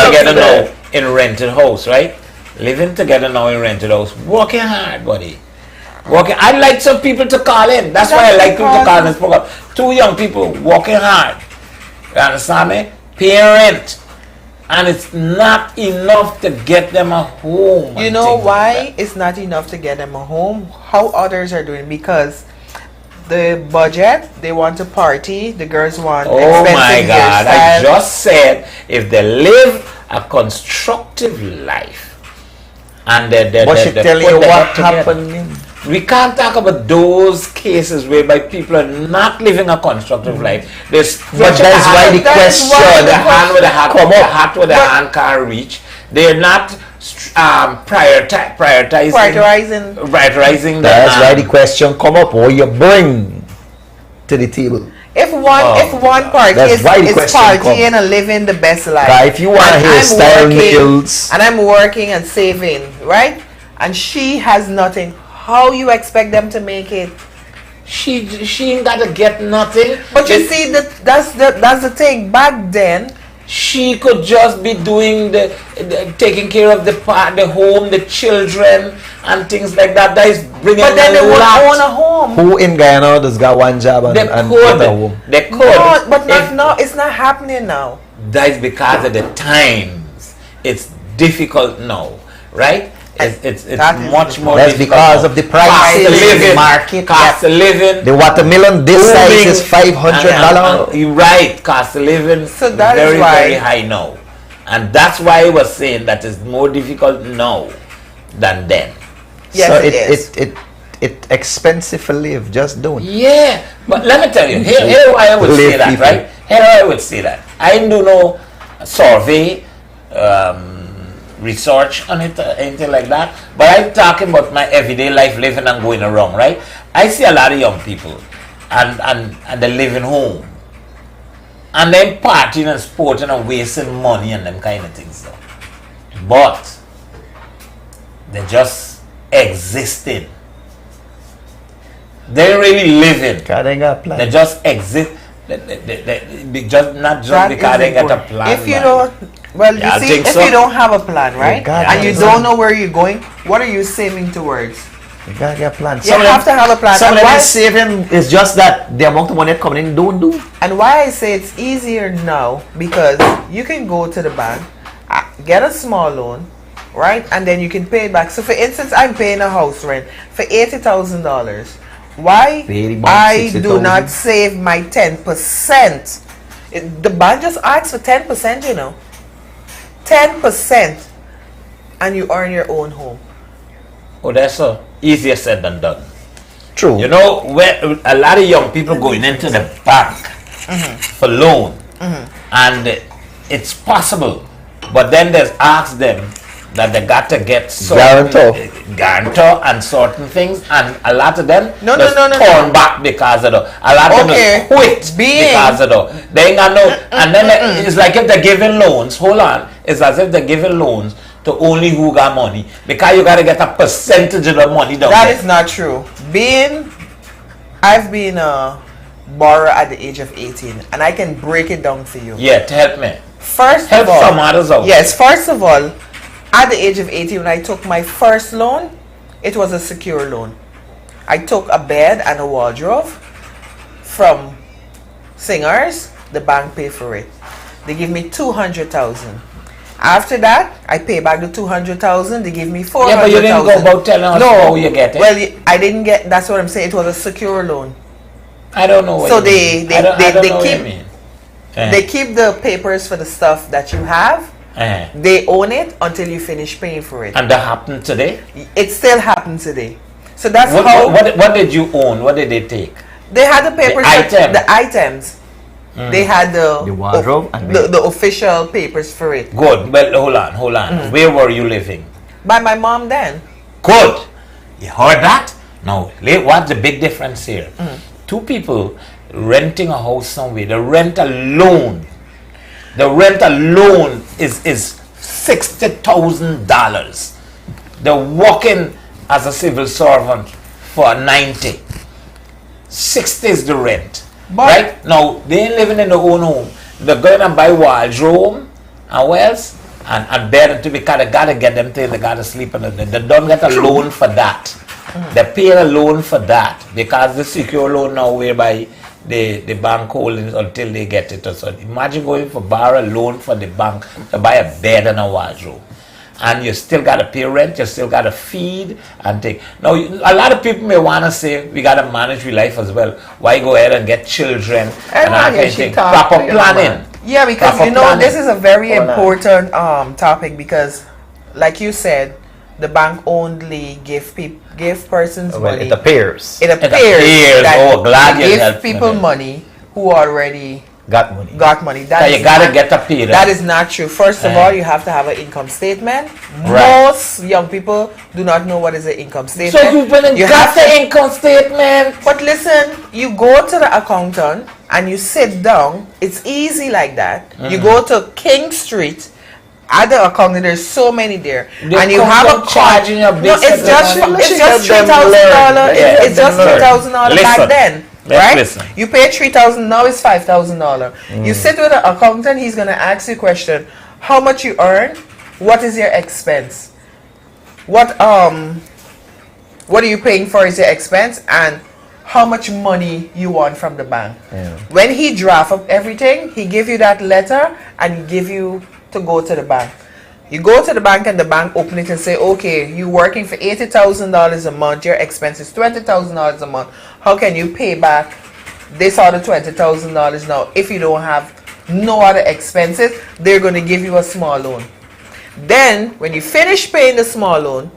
together now in rented house, right? Living together now in rented house, working hard, buddy. I'd like some people to call in. That's why I like people to call in this program. Two young people working hard. You understand me? Paying rent. And it's not enough to get them a home. You know why it's not enough to get them a home? How others are doing, because the budget, they want to party, the girls want oh my God, I just said if they live a constructive life and they tell you what happened. We can't talk about those cases whereby people are not living a constructive life. But that's why the question, the hand with the hat with the hand can't reach. They're not prioritizing. That's why the question come up. What you bring to the table? If one party is partying and living the best life, if you want hairstyle nails and I'm working and saving, right, and she has nothing, how you expect them to make it? She ain't gotta get nothing. But you see, that's the thing. Back then, she could just be doing the taking care of the home, the children, and things like that. That is bringing. But then they would own a home. Who in Guyana does got one job and get a home? They could. No, but not now. It's not happening now. That is because of the times. It's difficult now, right? It's much more. That's because of the prices in the market. Cost of living. The watermelon this size is $500. You're right. Cost of living. So that very is why, very high now, and that's why I was saying that it's more difficult now than then. Yes, so it expensive to live. Just don't. Yeah, but let me tell you. Here why I would say that, right? Here I would say that. I do no survey. Research on it, anything like that, but I'm talking about my everyday life, living and going around, right? I see a lot of young people and they live in home. And then partying and sporting and wasting money and them kind of things. So. But they're just existing. They're really living. They got plan. They just exist. They just not just That because is they get a important. plan. If you don't, well, Yeah, I you see, think if so. you don't have a plan, right, gotta and you have a don't plan. know where you're going, what are you saving towards? You gotta get a plan. You have to have a plan. Some And of them why- saving is just that the amount of money coming in don't do. And why I say it's easier now, because you can go to the bank, get a small loan, right, and then you can pay it back. So for instance, I'm paying a house rent for $80,000. Why I do not save my 10%? The bank just asks for 10%, you know. 10%, and you earn your own home. Odessa, easier said than done. True. You know, where a lot of young people going into the bank for loan, and it's possible, but then there's ask them that they got to get certain guarantor and certain things, and a lot of them No, turn back because of the. A lot of them quit because of the. They ain't got no, and then it's like if they're giving loans. Hold on, it's as if they're giving loans to only who got money, because you got to get a percentage of the money down That there. is not true. I've been a borrower at the age of 18, and I can break it down for you. Yeah, to help me. First Help of all, some others out. Yes, first of all, at the age of 18, when I took my first loan, it was a secure loan. I took a bed and a wardrobe from Singers. The bank paid for it. They give me 200,000. After that, I pay back the 200,000. They give me 400,000. Yeah, but you didn't go about telling us how you get it. Well, I didn't get. That's what I'm saying. It was a secure loan. I don't know what So you they mean. I don't know what you keep mean. they keep the papers for the stuff that you have. They own it until you finish paying for it. And that happened today? It still happens today. So that's What, how. what did you own? What did they take? They had the papers. The items. They had the wardrobe and the official papers for it. Good. Well, hold on. Where were you living? By my mom then. Good. You heard that? Now, what's the big difference here? Two people renting a house somewhere. The rent alone is $60,000. They're working as a civil servant for 90. 60 is the rent. Right? Now, they ain't living in their own home. They're going to buy wardrobe and wells and bed to because they got to get them things. They got to sleep. And they don't get a loan for that. They pay a loan for that because the secure loan now whereby the bank holdings until they get it. So imagine going for borrow a loan for the bank to buy a bed and a wardrobe. And you still got to pay rent, you still got to feed and take. Now, a lot of people may want to say, we got to manage your life as well. Why go ahead and get children and all kind of thing? Proper planning. Yeah, because Proper planning. this is a very important topic because, like you said, the bank only give persons money. It appears. It appears that oh, glad they you give helped people me. money who already got money. That you got to get a pay. That is not true. First of all, you have to have an income statement. Right. Most young people do not know what is an income statement. So you got the income statement. But listen, you go to the accountant and you sit down. It's easy like that. You go to King Street. At the accountant, there's so many there, and you have a charging your no, it's just $3,000. It's just $3,000 back then. Right? Listen. You pay $3,000, now it's $5,000. You sit with an accountant, he's gonna ask you a question: how much you earn? What is your expense? What are you paying for is your expense, and how much money you want from the bank. When he draft up everything, he give you that letter and he give you to go to the bank. You go to the bank and the bank open it and say, okay, you working for $80,000 a month, your expense is $20,000 a month. How can you pay back this other $20,000 now? If you don't have no other expenses, they're going to give you a small loan. Then when you finish paying the small loan,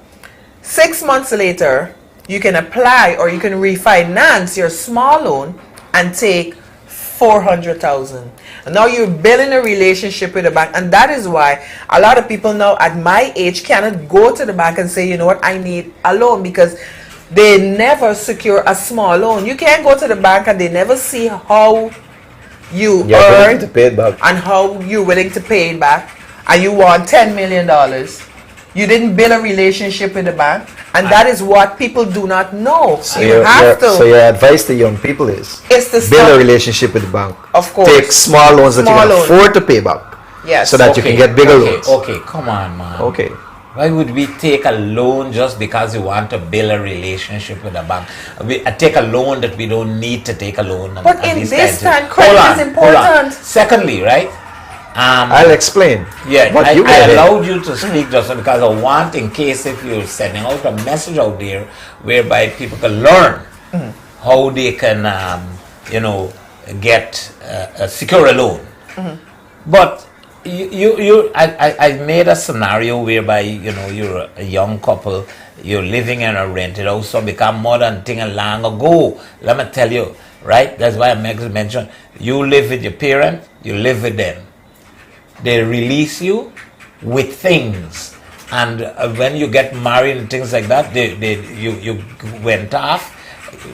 6 months later, you can apply or you can refinance your small loan and take $400,000. And now you're building a relationship with the bank, and that is why a lot of people now at my age cannot go to the bank and say, you know what, I need a loan, because they never secure a small loan. You can't go to the bank and they never see how you You're willing earn to pay it back. and how you're willing to pay it back, and you want $10 million. You didn't build a relationship with the bank, and that is what people do not know. So you have to. So your advice to young people is It's to build a start- relationship with the bank. Of course. Take small loans that you Small can loans. afford to pay back. Yes. So that you can get bigger loans. Okay, come on, man. Okay. Why would we take a loan just because we want to build a relationship with a bank? We take a loan that we don't need to take a loan. But in this time, credit is important. Secondly, right? I'll explain. Yeah, What I you get in. allowed you to speak just because I want, in case if you're sending out a message out there whereby people can learn how they can, get secure a loan. But I made a scenario whereby you're a young couple, you're living in a rented house, so become more than thing long ago. Let me tell you, right? That's why I mentioned you live with your parents, you live with them. They release you with things, and when you get married and things like that, you went off.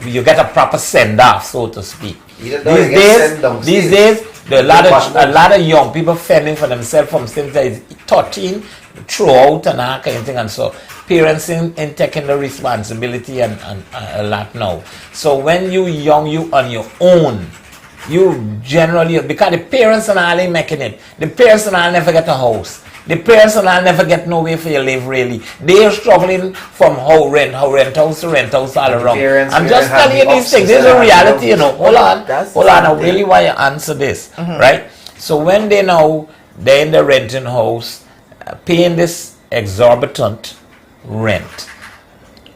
You get a proper send off, so to speak. These days, there are a lot of young people fending for themselves from since they're 13 throughout and that kind of thing, and so parents in taking the responsibility and a lot now. So when you young, you on your own. You generally, because the parents and all ain't making it. The parents and all never get a house. The parents and all never get no way for you live really. They're struggling from rent house to rent house all around. I'm just telling you these things. This is a reality, Hold on. I really want you to answer this, right? So when they're in the renting house, paying this exorbitant rent,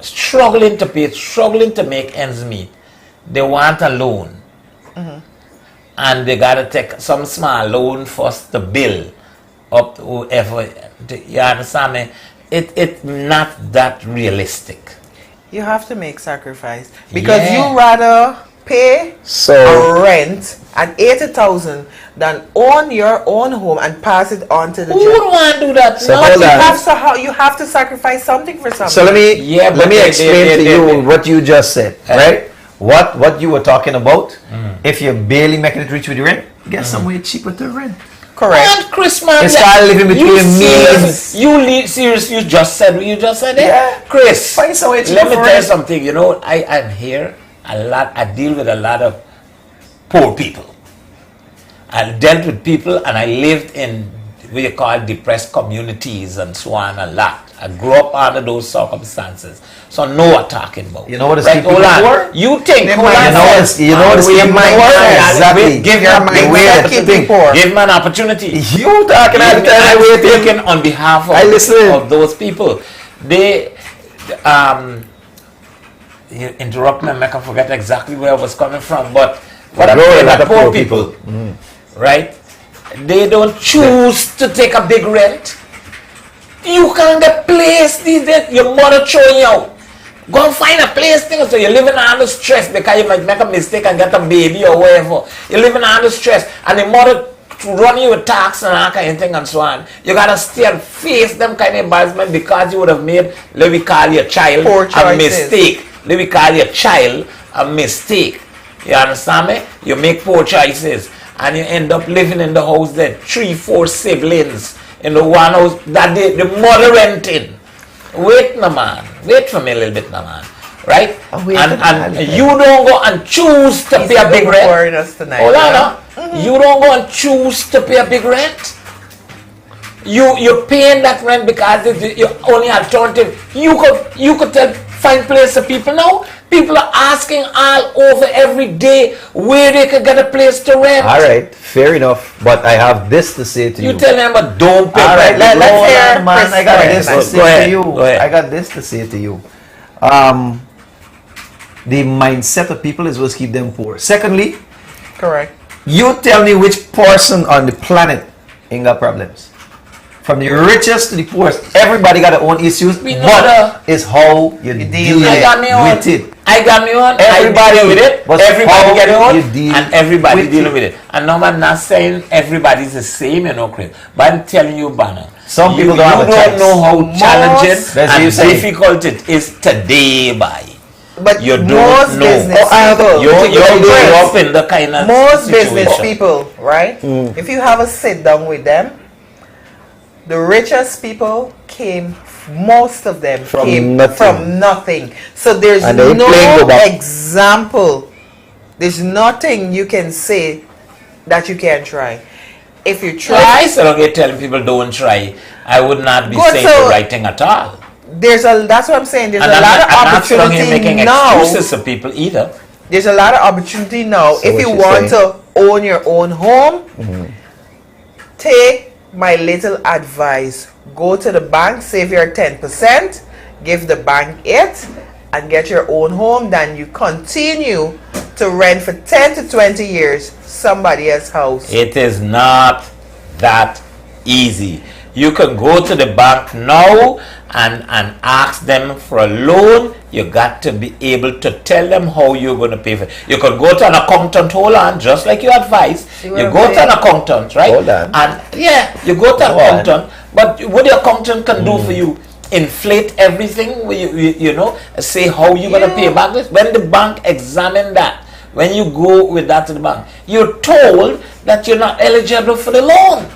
struggling to pay, struggling to make ends meet, they want a loan. And they gotta take some small loan first to build up to whoever. You understand me? It's not that realistic. You have to make sacrifice because Yeah. you rather pay a rent at 80,000 than own your own home and pass it on to the Who would want to do that? So No, hold on. you have to sacrifice something for something. So let me but explain to you what you just said, right? What you were talking about. If you're barely making it reach with the rent, get somewhere cheaper to rent. Correct. And Chris, man, You start living between means. Serious, you just said what you just said there? Yeah. Chris, Find somewhere cheaper let me for tell you rent. something. I'm here a lot. I deal with a lot of poor people. I dealt with people and I lived in what you call depressed communities and so on a lot. I grew up under those circumstances. So I know what I'm talking about. You know what is right, keeping hold people on. poor? You think, You hold on. know what is keeping people poor? Exactly. Give Your me mindset to think. Give me an opportunity. You talking all the time, I'm waiting. speaking on behalf of those people. They you interrupt me and make I forget exactly where I was coming from, but what I'm saying about poor people, right? They don't choose to take a big rent. You can't get place these days. Your mother throwing you out. Go and find a place thing. So you're living under stress because you might make a mistake and get a baby or whatever. You're living under stress and the mother run you with tax and all kind of thing and so on. You gotta stay and face them kind of embarrassment because you would have made, let me call your child, a mistake. Let me call your child a mistake. You understand me? You make poor choices and you end up living in the house that 3-4 siblings in the one house that the mother renting. Wait no man. Wait for me a little bit no man. Right? And you don't go and choose to pay a big rent. Hold on now. You don't go and choose to pay a big rent. You're paying that rent because it's your only alternative. You could find place for people now. People are asking all over every day where they could get a place to rent. All right, fair enough. But I have this to say to you. You tell them, but don't pay. All right, let's hear. Man, I got this to say to you. Go ahead. I got this to say to you. The mindset of people is what's keep them poor. Secondly, correct. You tell me which person on the planet ain't got problems. From the richest to the poorest, everybody got their own issues. But it's how you deal with it. I got me on. Everybody with it. but Everybody get it on. And everybody with dealing with it. And no, I'm not saying everybody's the same, Chris. But I'm telling you, Banner. Some people don't have a You don't choice. know how challenging That's what you and say. difficult it is today, by. But you don't most know. business, I example, You grew up in the kind of most business situation. people, right? If you have a sit down with them, the richest people came, most of them came from nothing. So there's no example. There's nothing you can say that you can't try. If you try, So you're telling people don't try, I would not be saying the right thing at all. That's what I'm saying. There's And a lot of I'm opportunity not making now. excuses for people either. There's a lot of opportunity now. So if you want to own your own home, take my little advice. Go to the bank, save your 10%, give the bank it, and get your own home. Then you continue to rent for 10 to 20 years somebody else's house. It is not that easy. You can go to the bank now and ask them for a loan. You got to be able to tell them how you're going to pay for it. You can go to an accountant, hold on, just like you advised. You go to an accountant, right? Hold on. And yeah, you go to an accountant, but what the accountant can do for you, inflate everything, you know, say how you're going to pay back this. When the bank examine that, when you go with that to the bank, you're told that you're not eligible for the loan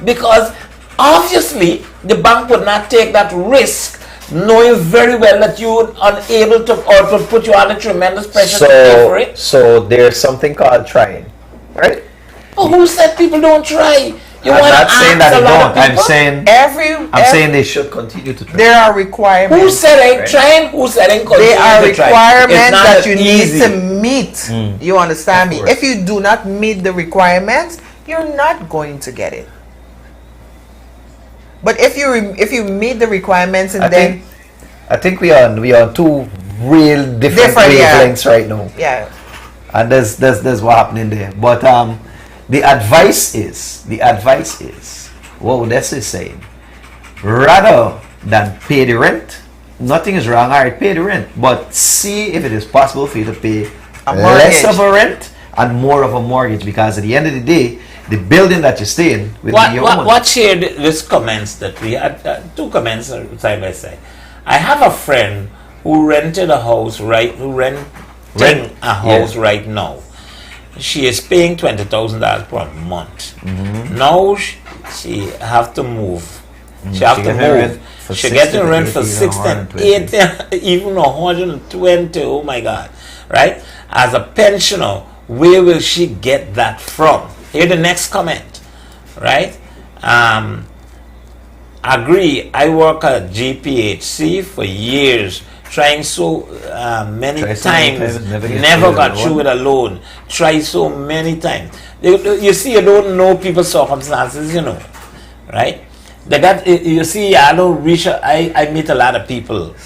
because obviously the bank would not take that risk knowing very well that you're unable to, or to put you under tremendous pressure to pay for it. So there's something called trying, right? Oh, who said people don't try? I'm not saying that they don't. I'm saying they should continue to try. There are requirements. Who said ain't trying? Who said ain't continue There are to try? requirements that you easy. need to meet. You understand me? If you do not meet the requirements, you're not going to get it. But if you meet the requirements and I think we are on two real different wavelengths right now. Yeah. And there's what happening there. But the advice is what Odessa is saying. Rather than pay the rent, nothing is wrong. Alright, pay the rent, but see if it is possible for you to pay less of a rent and more of a mortgage, because at the end of the day, the building that you stay in will be your own. What shared this comments that we had, two comments side by side. I have a friend who rented a house renting a house right now. She is paying $20,000 per month. Now she have to move. She have to move. She gets a rent for 60, 80, even 120. Oh my God! Right? As a pensioner, where will she get that from? Here the next comment, right? Agree. I work at GPHC for years, trying so many times, never got through with a loan. Try so many times. You see, you don't know people's circumstances, you know, right? You see, I don't reach. I meet a lot of people,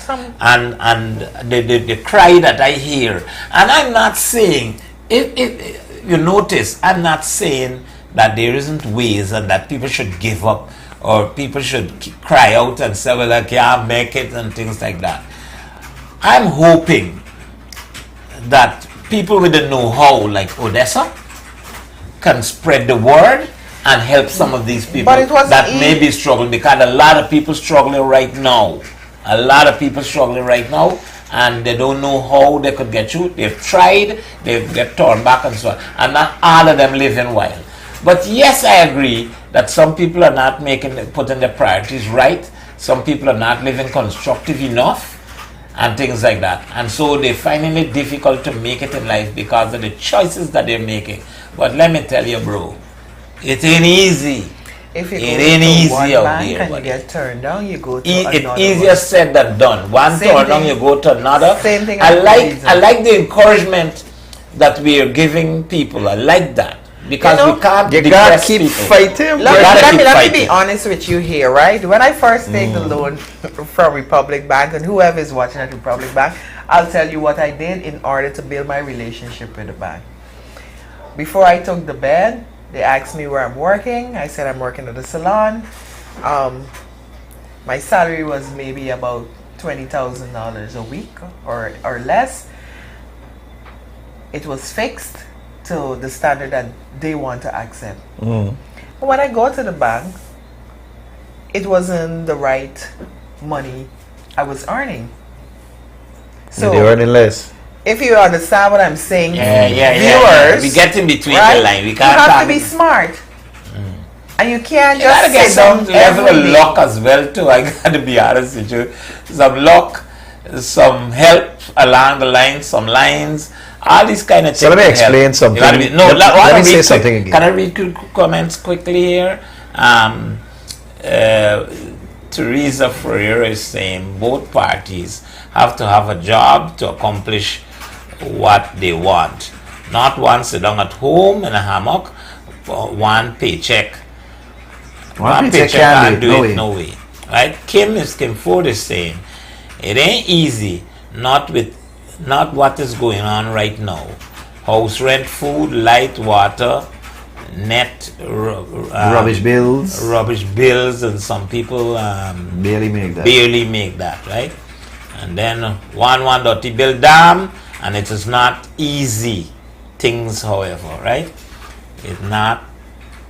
and the cry that I hear, and I'm not saying if you notice, I'm not saying that there isn't ways and that people should give up or people should cry out and say, well, I can't make it and things like that. I'm hoping that people with the know-how like Odessa can spread the word and help some of these people that may be struggling, because a lot of people struggling right now. A lot of people struggling right now, and they don't know how they could get through. They've tried, they get torn back and so on. And not all of them live in wild. But yes, I agree that some people are not putting their priorities right. Some people are not living constructive enough and things like that. And so they're finding it difficult to make it in life because of the choices that they're making. But let me tell you, bro, it ain't easy. If you it ain't easy out bank there. And you get turned down, you go to It's another easier said than done. One Same turn down, thing. you go to another. Same thing. I like the encouragement that we are giving people. I like that. Because we can't depress people. Fighting. Let me be honest with you here, right? When I first take the loan from Republic Bank, and whoever is watching at Republic Bank, I'll tell you what I did in order to build my relationship with the bank. Before I took the bed, they asked me where I'm working. I said I'm working at the salon. My salary was maybe about $20,000 a week or less. It was fixed to the standard that they want to accept. When I go to the bank, it wasn't the right money I was earning. So they're earning less. if you understand what I'm saying, Yeah. viewers, We get in between right? the line. We You can't have talk. to be smart. And you can't You gotta just get sit some down level of every day. luck as well too. I gotta be honest with you. Some luck, some help along the line, some lines, all these kind of things. So let me will explain help. something. You gotta be, no, Let me say quick. something again. Can I read comments quickly here? Teresa Ferreira is saying both parties have to have a job to accomplish what they want. Not one sit down at home in a hammock for one paycheck. One paycheck can't do it, no way. Right? Kim Ford is saying it ain't easy, not what is going on right now. House rent, food, light, water, net rubbish bills, and some people barely make that. Right? And then one dirty bill down, and it is not easy things, however, right? It's not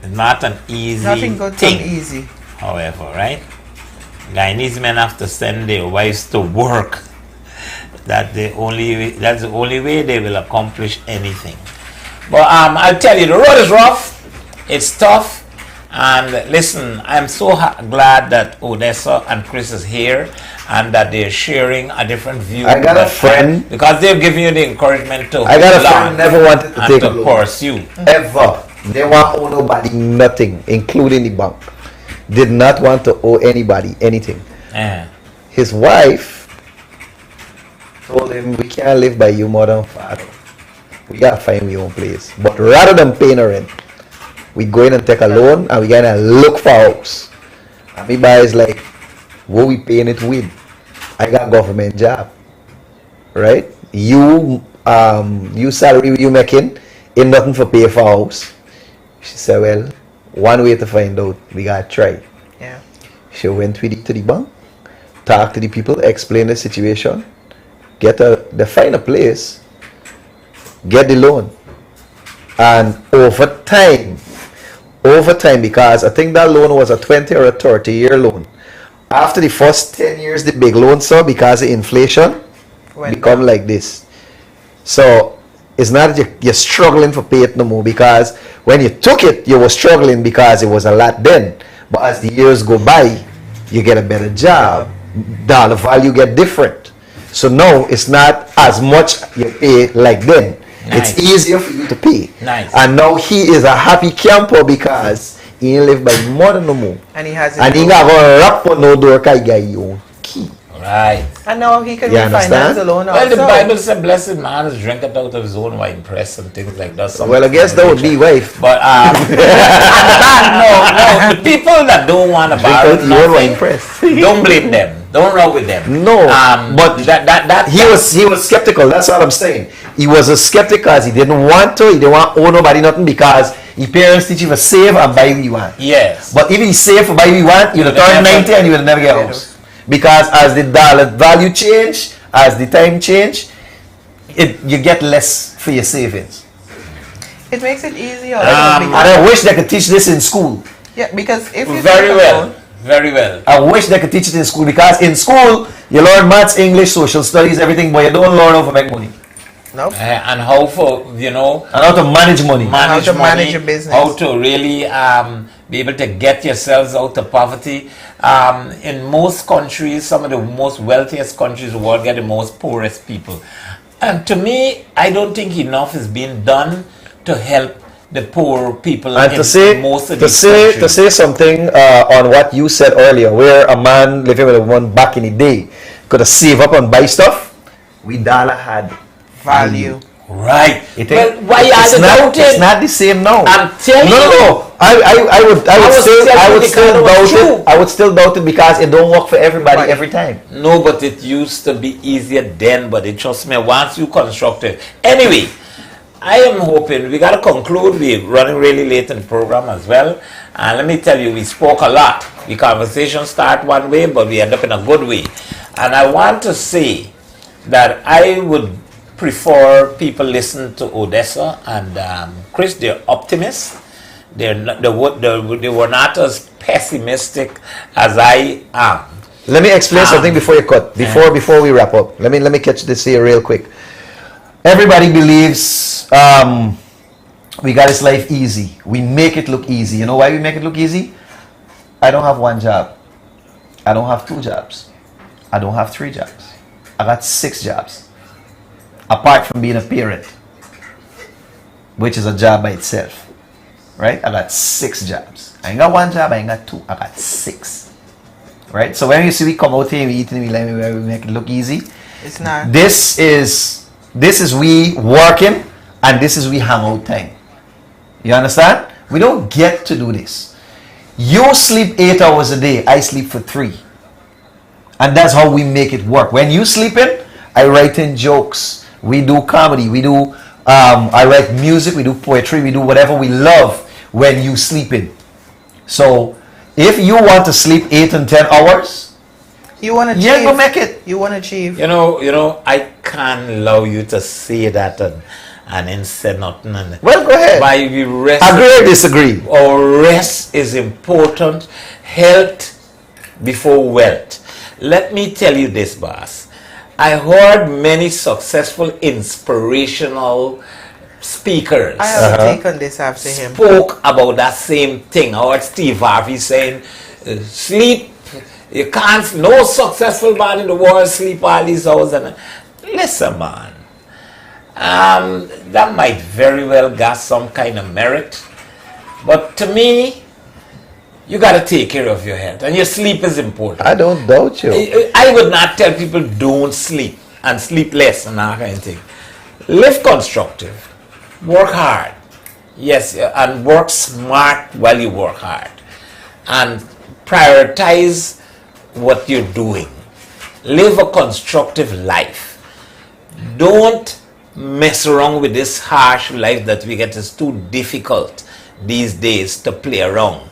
an easy Nothing good thing, come easy. however, right? Guyanese men have to send their wives to work. That's the only way they will accomplish anything. But I'll tell you, the road is rough. It's tough. And listen, I'm so glad that Odessa and Chris is here and that they're sharing a different view. I got a friend. Because they're giving you the encouragement to I got a friend never wanted to take a loan. pursue. Ever. They want to owe nobody nothing, including the bank. Did not want to owe anybody anything. His wife told him, we can't live by you more than father. We gotta find your own place. But rather than paying a rent, we go in and take a loan and we gotta look for a house. And me buy is like, what we paying it with? I got a government job. Right? You salary you making ain't nothing for pay for a house. She said, well, one way to find out, we gotta try. Yeah. She went with it to the bank, talk to the people, explain the situation, they find a place, get the loan. And over time, because I think that loan was a 20 or a 30-year loan. After the first 10 years, the big loan, so because of inflation, become like this. So it's not that you're struggling for pay it no more, because when you took it, you were struggling because it was a lot then. But as the years go by, you get a better job. The value get different. So now it's not as much you pay like then. Nice. It's easier for you to pay. Nice. And now he is a happy camper because he ain't live by more than no more. And he has and he got to rap on no door because he got his own key. Right. And now he can You refinance the loan also. Well, the Bible said, blessed man is drinketh out of his own wine press and things like that. Well, I guess that would be wife. But no, the people that don't want to borrow nothing, don't blame them. Don't roll with them. No, but he was skeptical. That's what I'm saying. He was a skeptic because he didn't want to. He didn't want to owe nobody nothing because his parents teach him to save and buy what you want. Yes. But if he save for buy what you want, you'd have turned 90 and you would never get a house. Because as the dollar value change, as the time change, you get less for your savings. It makes it easier. And I wish they could teach this in school. Yeah, because if you very well. I wish they could teach it in school, because in school you learn maths, English, social studies, everything, but you don't learn how to make money. Nope. And how and how to manage money. How to manage your business. How to really be able to get yourselves out of poverty. In most countries, some of the most wealthiest countries in the world get the most poorest people. And to me, I don't think enough is being done to help the poor people and in to say, most of to these say, countries. to say something on what you said earlier, where a man living with a woman back in the day could have saved up and buy stuff, we dollar had value. Right. Well, why it's not the same now. I'm telling you. No. I would still doubt it because it don't work for everybody every time. No, but it used to be easier then, but it trust me, once you construct it. Anyway, I am hoping, we got to conclude, we're running really late in the program as well. And let me tell you, we spoke a lot. The conversation start one way, but we end up in a good way. And I want to say that I would prefer people listen to Odessa and Chris. They're optimists. They were not as pessimistic as I am. Let me explain something before you cut. Before we wrap up. Let me catch this here real quick. everybody believes we got this life easy. We make it look easy. You know why we make it look easy? I don't have one job. I don't have 2 jobs. I don't have 3 jobs. I got 6 jobs. Apart from being a parent, which is a job by itself. Right? I got 6 jobs. I ain't got 1 job, I ain't got 2. I got 6. Right? So when you see we come out here, we eating, we make it look easy. It's not. This is we working, and this is we hang out time. You understand? We don't get to do this. You sleep 8 hours a day, I sleep for 3. And that's how we make it work. When you sleeping, I write in jokes. We do comedy. We do, I write music. We do poetry. We do whatever we love when you sleeping. So, if you want to sleep 8 and 10 hours, you want to achieve. Yeah, go make it. You want to achieve. You know, I can't allow you to say that and then say nothing. And well, go ahead. By we rest. Agree or disagree? Or rest is important. Health before wealth. Let me tell you this, boss. I heard many successful, inspirational speakers. I have a take on this after him. Spoke about that same thing. I heard Steve Harvey saying, sleep. You can't, no successful man in the world sleep all these hours. And listen, man. That might very well got some kind of merit. But to me, you got to take care of your health. And your sleep is important. I don't doubt you. I would not tell people don't sleep and sleep less and that kind of thing. Live constructive. Work hard. Yes, and work smart while you work hard. And prioritize what you're doing. Live a constructive life. Don't mess around with this harsh life that we get. It's too difficult these days to play around.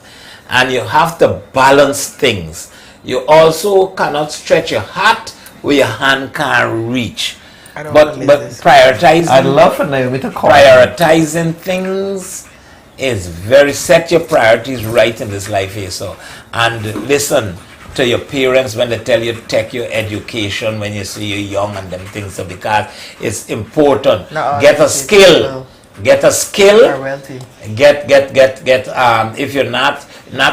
And you have to balance things. You also cannot stretch your heart where your hand can't reach. But prioritizing, I'd love for Naomi to call. Prioritizing things is very, set your priorities right in this life here. So, and listen to your parents when they tell you take your education when you see you're young and them things. So because it's important. Get a skill. Get a skill. Get. If you're not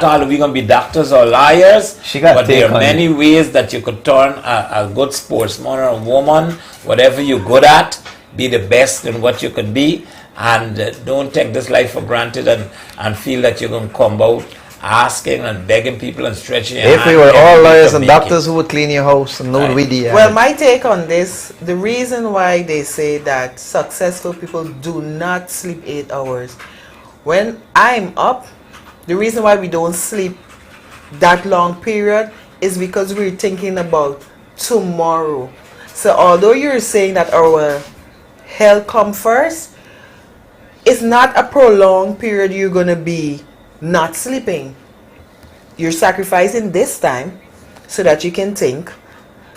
all of you gonna be doctors or lawyers, but there are many ways that you could turn a good sportsman or a woman, whatever you're good at, be the best in what you could be, and don't take this life for granted and feel that you're gonna come out asking and begging people and stretching your hand. If we were all lawyers and doctors who would clean your house and no weedy. Well, my take on this, the reason why they say that successful people do not sleep 8 hours, when I'm up, the reason why we don't sleep that long period is because we're thinking about tomorrow. So although you're saying that our health come first, it's not a prolonged period you're going to be not sleeping. You're sacrificing this time so that you can think,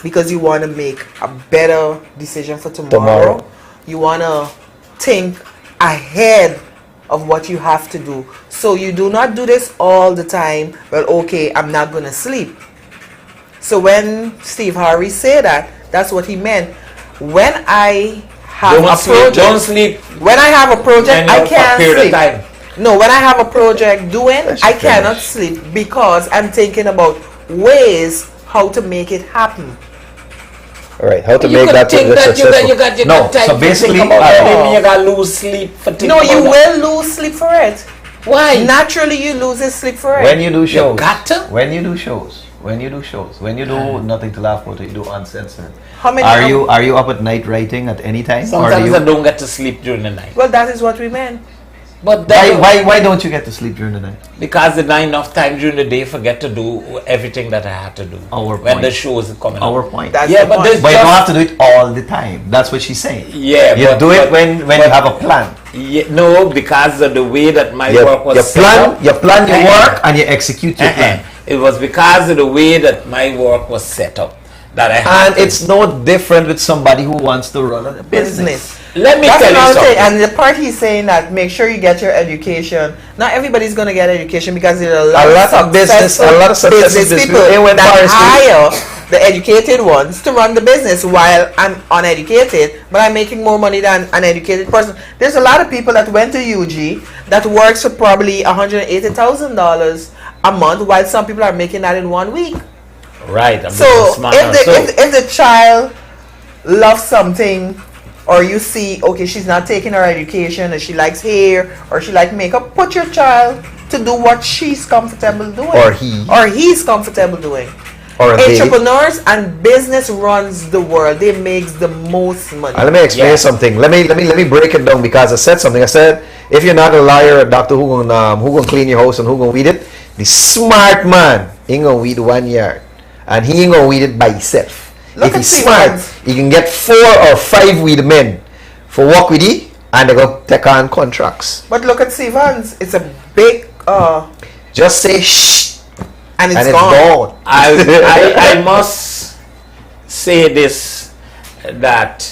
because you want to make a better decision for tomorrow. You want to think ahead of what you have to do. So you do not do this all the time. Well, okay, I'm not going to sleep. So when Steve Harvey said that, that's what he meant. When I have a project, don't sleep. When I have a project, I can't sleep. No, when I have a project doing, I cannot sleep because I'm thinking about ways how to make it happen. All right, how to make that successful. You got time so basically, you got to lose sleep for thinking No, you about will lose sleep for it. Why? Naturally, you lose sleep for it. When you do shows, you got to? when you do nothing to laugh about, you do uncensored. How many are you up at night writing at any time? Sometimes I don't get to sleep during the night. Well, that is what we meant. But why don't you get to sleep during the night? Because there's not enough time during the day for get to do everything that I have to do. When the show is coming Our out. point. That's yeah, the but point. You don't have to do it all the time. That's what she's saying. Yeah, you do it when you have a plan. Yeah, no, because of the way that my work was set up. You plan your work and you execute your plan. It was because of the way that my work was set up that I had. And it's no different with somebody who wants to run a business. Let me tell you something. And the part he's saying that make sure you get your education. Not everybody's going to get education because there are a lot of business, a lot of successful people that hire the educated ones to run the business while I'm uneducated, but I'm making more money than an educated person. There's a lot of people that went to UG that works for probably $180,000 a month, while some people are making that in 1 week. Right. So if the child loves something, or you see, okay, she's not taking her education, and she likes hair, or she likes makeup, put your child to do what she's comfortable doing, or he's comfortable doing. Or entrepreneurs and business runs the world. They makes the most money. Let me explain something. Let me break it down, because I said something. I said, if you're not a lawyer or a doctor who gonna clean your house and who gonna weed it, the smart man ain't gonna weed 1 yard, and he ain't gonna weed it by himself. If he's smart, he can get 4 or 5 weed men for work with he, and they go take on contracts. But look at Stevens. It's a big just say shh, and it's gone. I must say this, that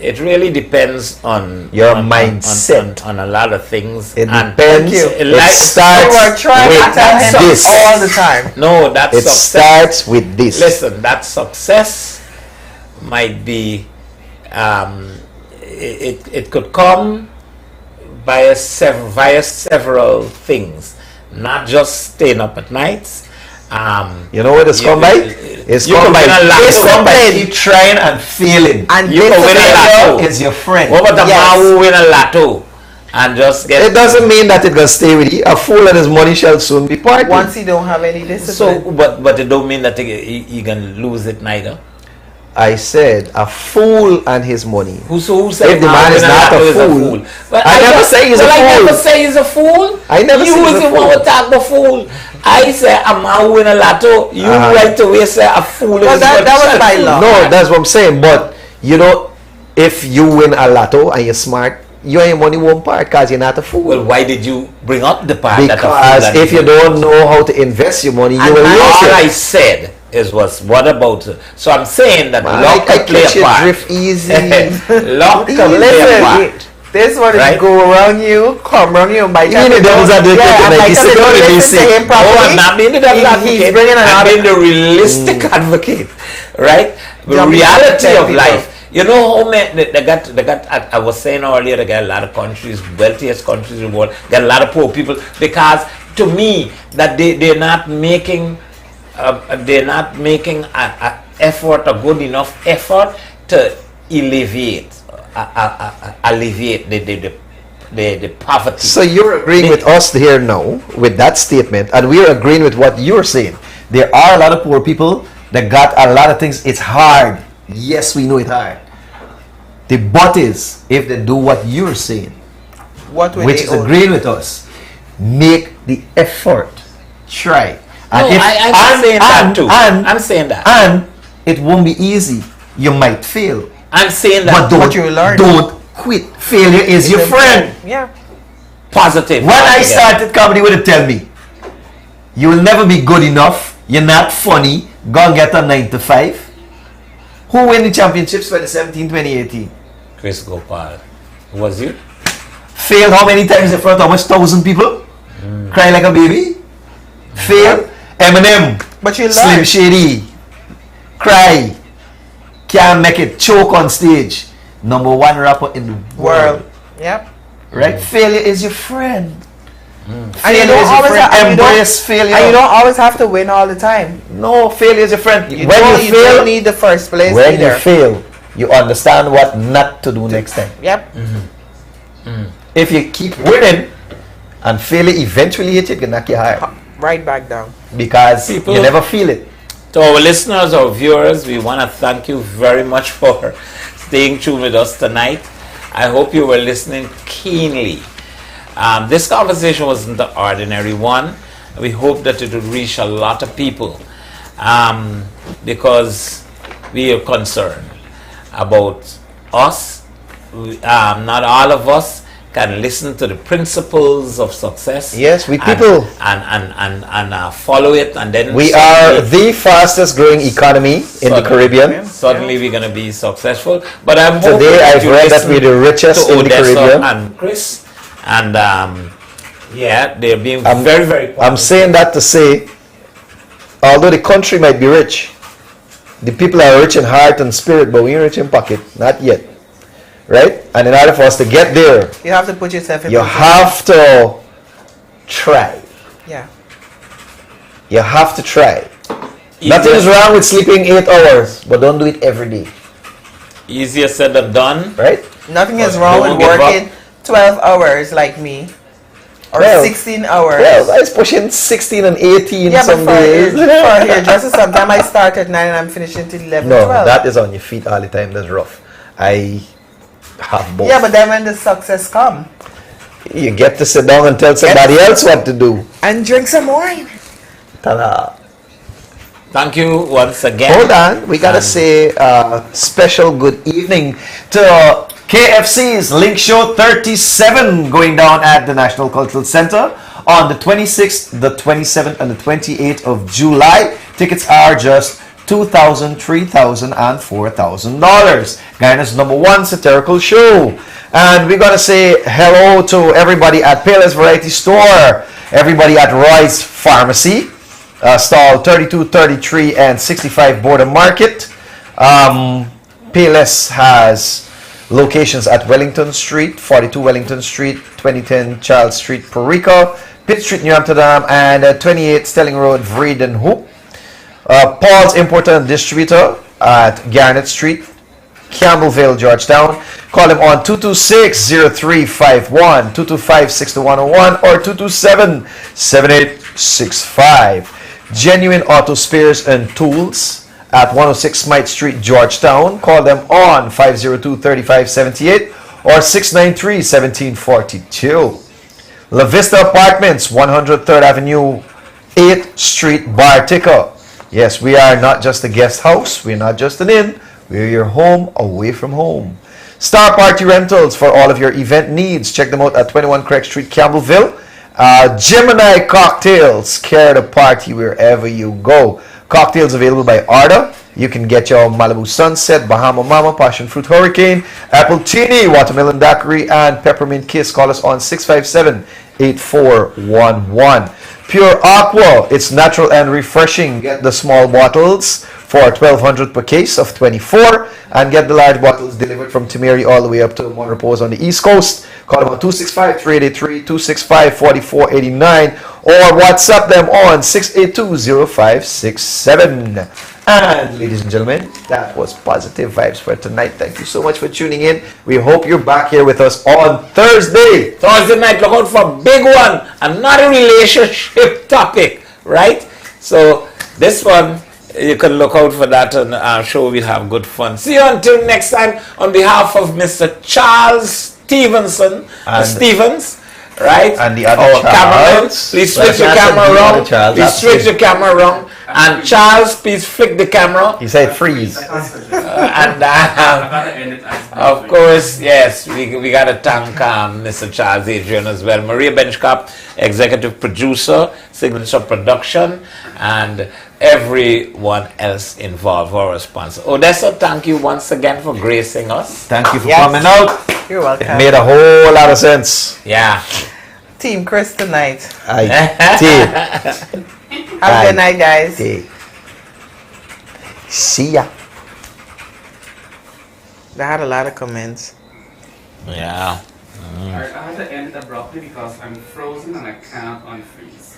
it really depends on your mindset on a lot of things. It and depends. It starts with this all the time. No, that's it success. starts with this. Listen, that success might be it could come via several things, not just staying up at nights. You know what it's come by? It's come by keep trying and failing. And you can win a lotto. Is your friend. What about the man who win a lotto and just get? It doesn't mean that it gonna stay with you. A fool and his money shall soon be parted. Once he don't have any discipline. So, but it don't mean that he can lose it neither. I said a fool and his money. Who said if the man is not a fool? I never say he's a fool. I never say he's a fool. I never say he's a fool. You was the one who talk the fool. I say a man who win a lotto. You right away say a fool. Well, that was by law. No, that's what I'm saying. But you know, if you win a lotto and you're smart, you and your money won't part because you're not a fool. Well, why did you bring up the part? Because if you don't know how to invest your money, you will lose it. All I said was what about? So I'm saying that luck can play a part. Drift easy. Luck can play a part. This one is go around you, come around you, and bite you. You mean the devil's advocate? Like he's don't listen to him properly. Oh, I'm not being the devil's advocate. He's bringing I'm being the realistic advocate, right? The reality of life. You know how many they got. I was saying earlier, they got a lot of countries, wealthiest countries in the world, got a lot of poor people, because to me that they're not making an effort, a good enough effort to alleviate the poverty. So you're agreeing with us here now with that statement, and we're agreeing with what you're saying. There are a lot of poor people that got a lot of things. It's hard. Yes, we know it's hard. The but is, if they do what you're saying, which is agreeing with us, make the effort, try. And I'm saying that too. I'm saying that. And it won't be easy. You might fail. I'm saying that. But don't quit. Failure is your friend. Yeah. Positive. When I started comedy, would tell me, you will never be good enough. You're not funny. Go and get a 9 to 5. Who win the championships for the 2018? Chris Gopaul. Was you? Failed how many times in front of almost 1,000 people? Cry like a baby? Fail. Eminem. But you Slim Shady. Cry. Can't make it. Choke on stage. #1 rapper in the world. Yep. Right? Failure is your friend. And you don't always embrace failure. And you don't always have to win all the time. No, failure is your friend. You don't need the first place. When you fail, you understand what not to do next time. Yep. If you keep winning and failure eventually hit you, it can knock you higher. Right back down. Because you never feel it. To our listeners, our viewers, we want to thank you very much for staying tuned with us tonight. I hope you were listening keenly. This conversation wasn't the ordinary one. We hope that it will reach a lot of people because we are concerned about us. Not all of us can listen to the principles of success. Yes, we people and follow it, and then we are the fastest growing economy in the Caribbean. Suddenly we're going to be successful. But I'm today I've read that we're the richest in the Caribbean. And Chris, and yeah, they're being very, very positive. I'm saying that to say although the country might be rich, the people are rich in heart and spirit, but we ain't rich in pocket. Not yet. Right? And in order for us to get there, You have to put yourself in you position. have to try. Yeah. You have to try. Nothing is wrong with sleeping 8 hours, but don't do it every day. Easier said than done. Right? Nothing is wrong with working 12 hours like me. Or 16 hours. Well, I was pushing 16 and 18 Yeah, some but for days. hairdressers, sometimes I start at 9 and I'm finishing till 11, No, 12. that is on your feet all the time. That's rough. I have both. Yeah, but then when the success come, you get to sit down and tell somebody else what to do. and drink some wine. Ta-da. Thank you once again. Hold on, we gotta say special good evening to KFC's Link Show 37 going down at the National Cultural Center on the 26th, the 27th, and the 28th of July. Tickets are just $2,000, $3,000, and $4,000. Guyana's #1 satirical show. And we're gonna say hello to everybody at Payless Variety Store, everybody at Roy's Pharmacy. Stall 32, 33, and 65 Border Market. Payless has locations at Wellington Street, 42 Wellington Street, 2010 Charles Street, Perica, Pitt Street, New Amsterdam, and 28 Stelling Road, Vredenhoek. Paul's Importer and Distributor at Garnet Street, Campbellville, Georgetown. Call him on 226-0351, 225-6101, or 227-7865. Genuine Auto Spares and Tools at 106 Smythe Street, Georgetown. Call them on 502-3578 or 693-1742. La Vista Apartments, 103rd Avenue, 8th Street, Bartica. Yes, we are not just a guest house. We're not just an inn. We're your home away from home. Star Party Rentals for all of your event needs. Check them out at 21 Craig Street, Campbellville. Gemini Cocktails, carry the party wherever you go. Cocktails available by order. You can get your Malibu Sunset, Bahama Mama, Passion Fruit Hurricane, Apple Teeny, Watermelon Daiquiri, and Peppermint Kiss. Call us on 657-8411. Pure Aqua, it's natural and refreshing. Get the small bottles for $1,200 per case of 24 and get the large bottles delivered from Timeri all the way up to Mont Repose on the East Coast. Call them on 265-383, 265-4489 or WhatsApp them on 682-0567. And ladies and gentlemen, that was Positive Vibes for tonight. Thank you so much for tuning in. We hope you're back here with us on Thursday. Thursday night, look out for a big one. Another relationship topic, right? So this one, you can look out for that, and I'm sure we'll have good fun. See you until next time. On behalf of Mr. Charles Stevens, right? And the other our Charles. cameraman, please switch the camera around. Please switch the camera around. And Charles, please flick the camera. He said freeze. Of course, yes, we got to thank Mr. Charles Adrian as well. Maria Benchcap, executive producer, Signature Production, and everyone else involved for our sponsor. Odessa, thank you once again for gracing us. Thank you for coming out. You're welcome. It made a whole lot of sense. Yeah. Team Chris tonight. Team. Have a good night, guys. See ya. They had a lot of comments. Yeah. I had to end it abruptly because I'm frozen and I can't unfreeze.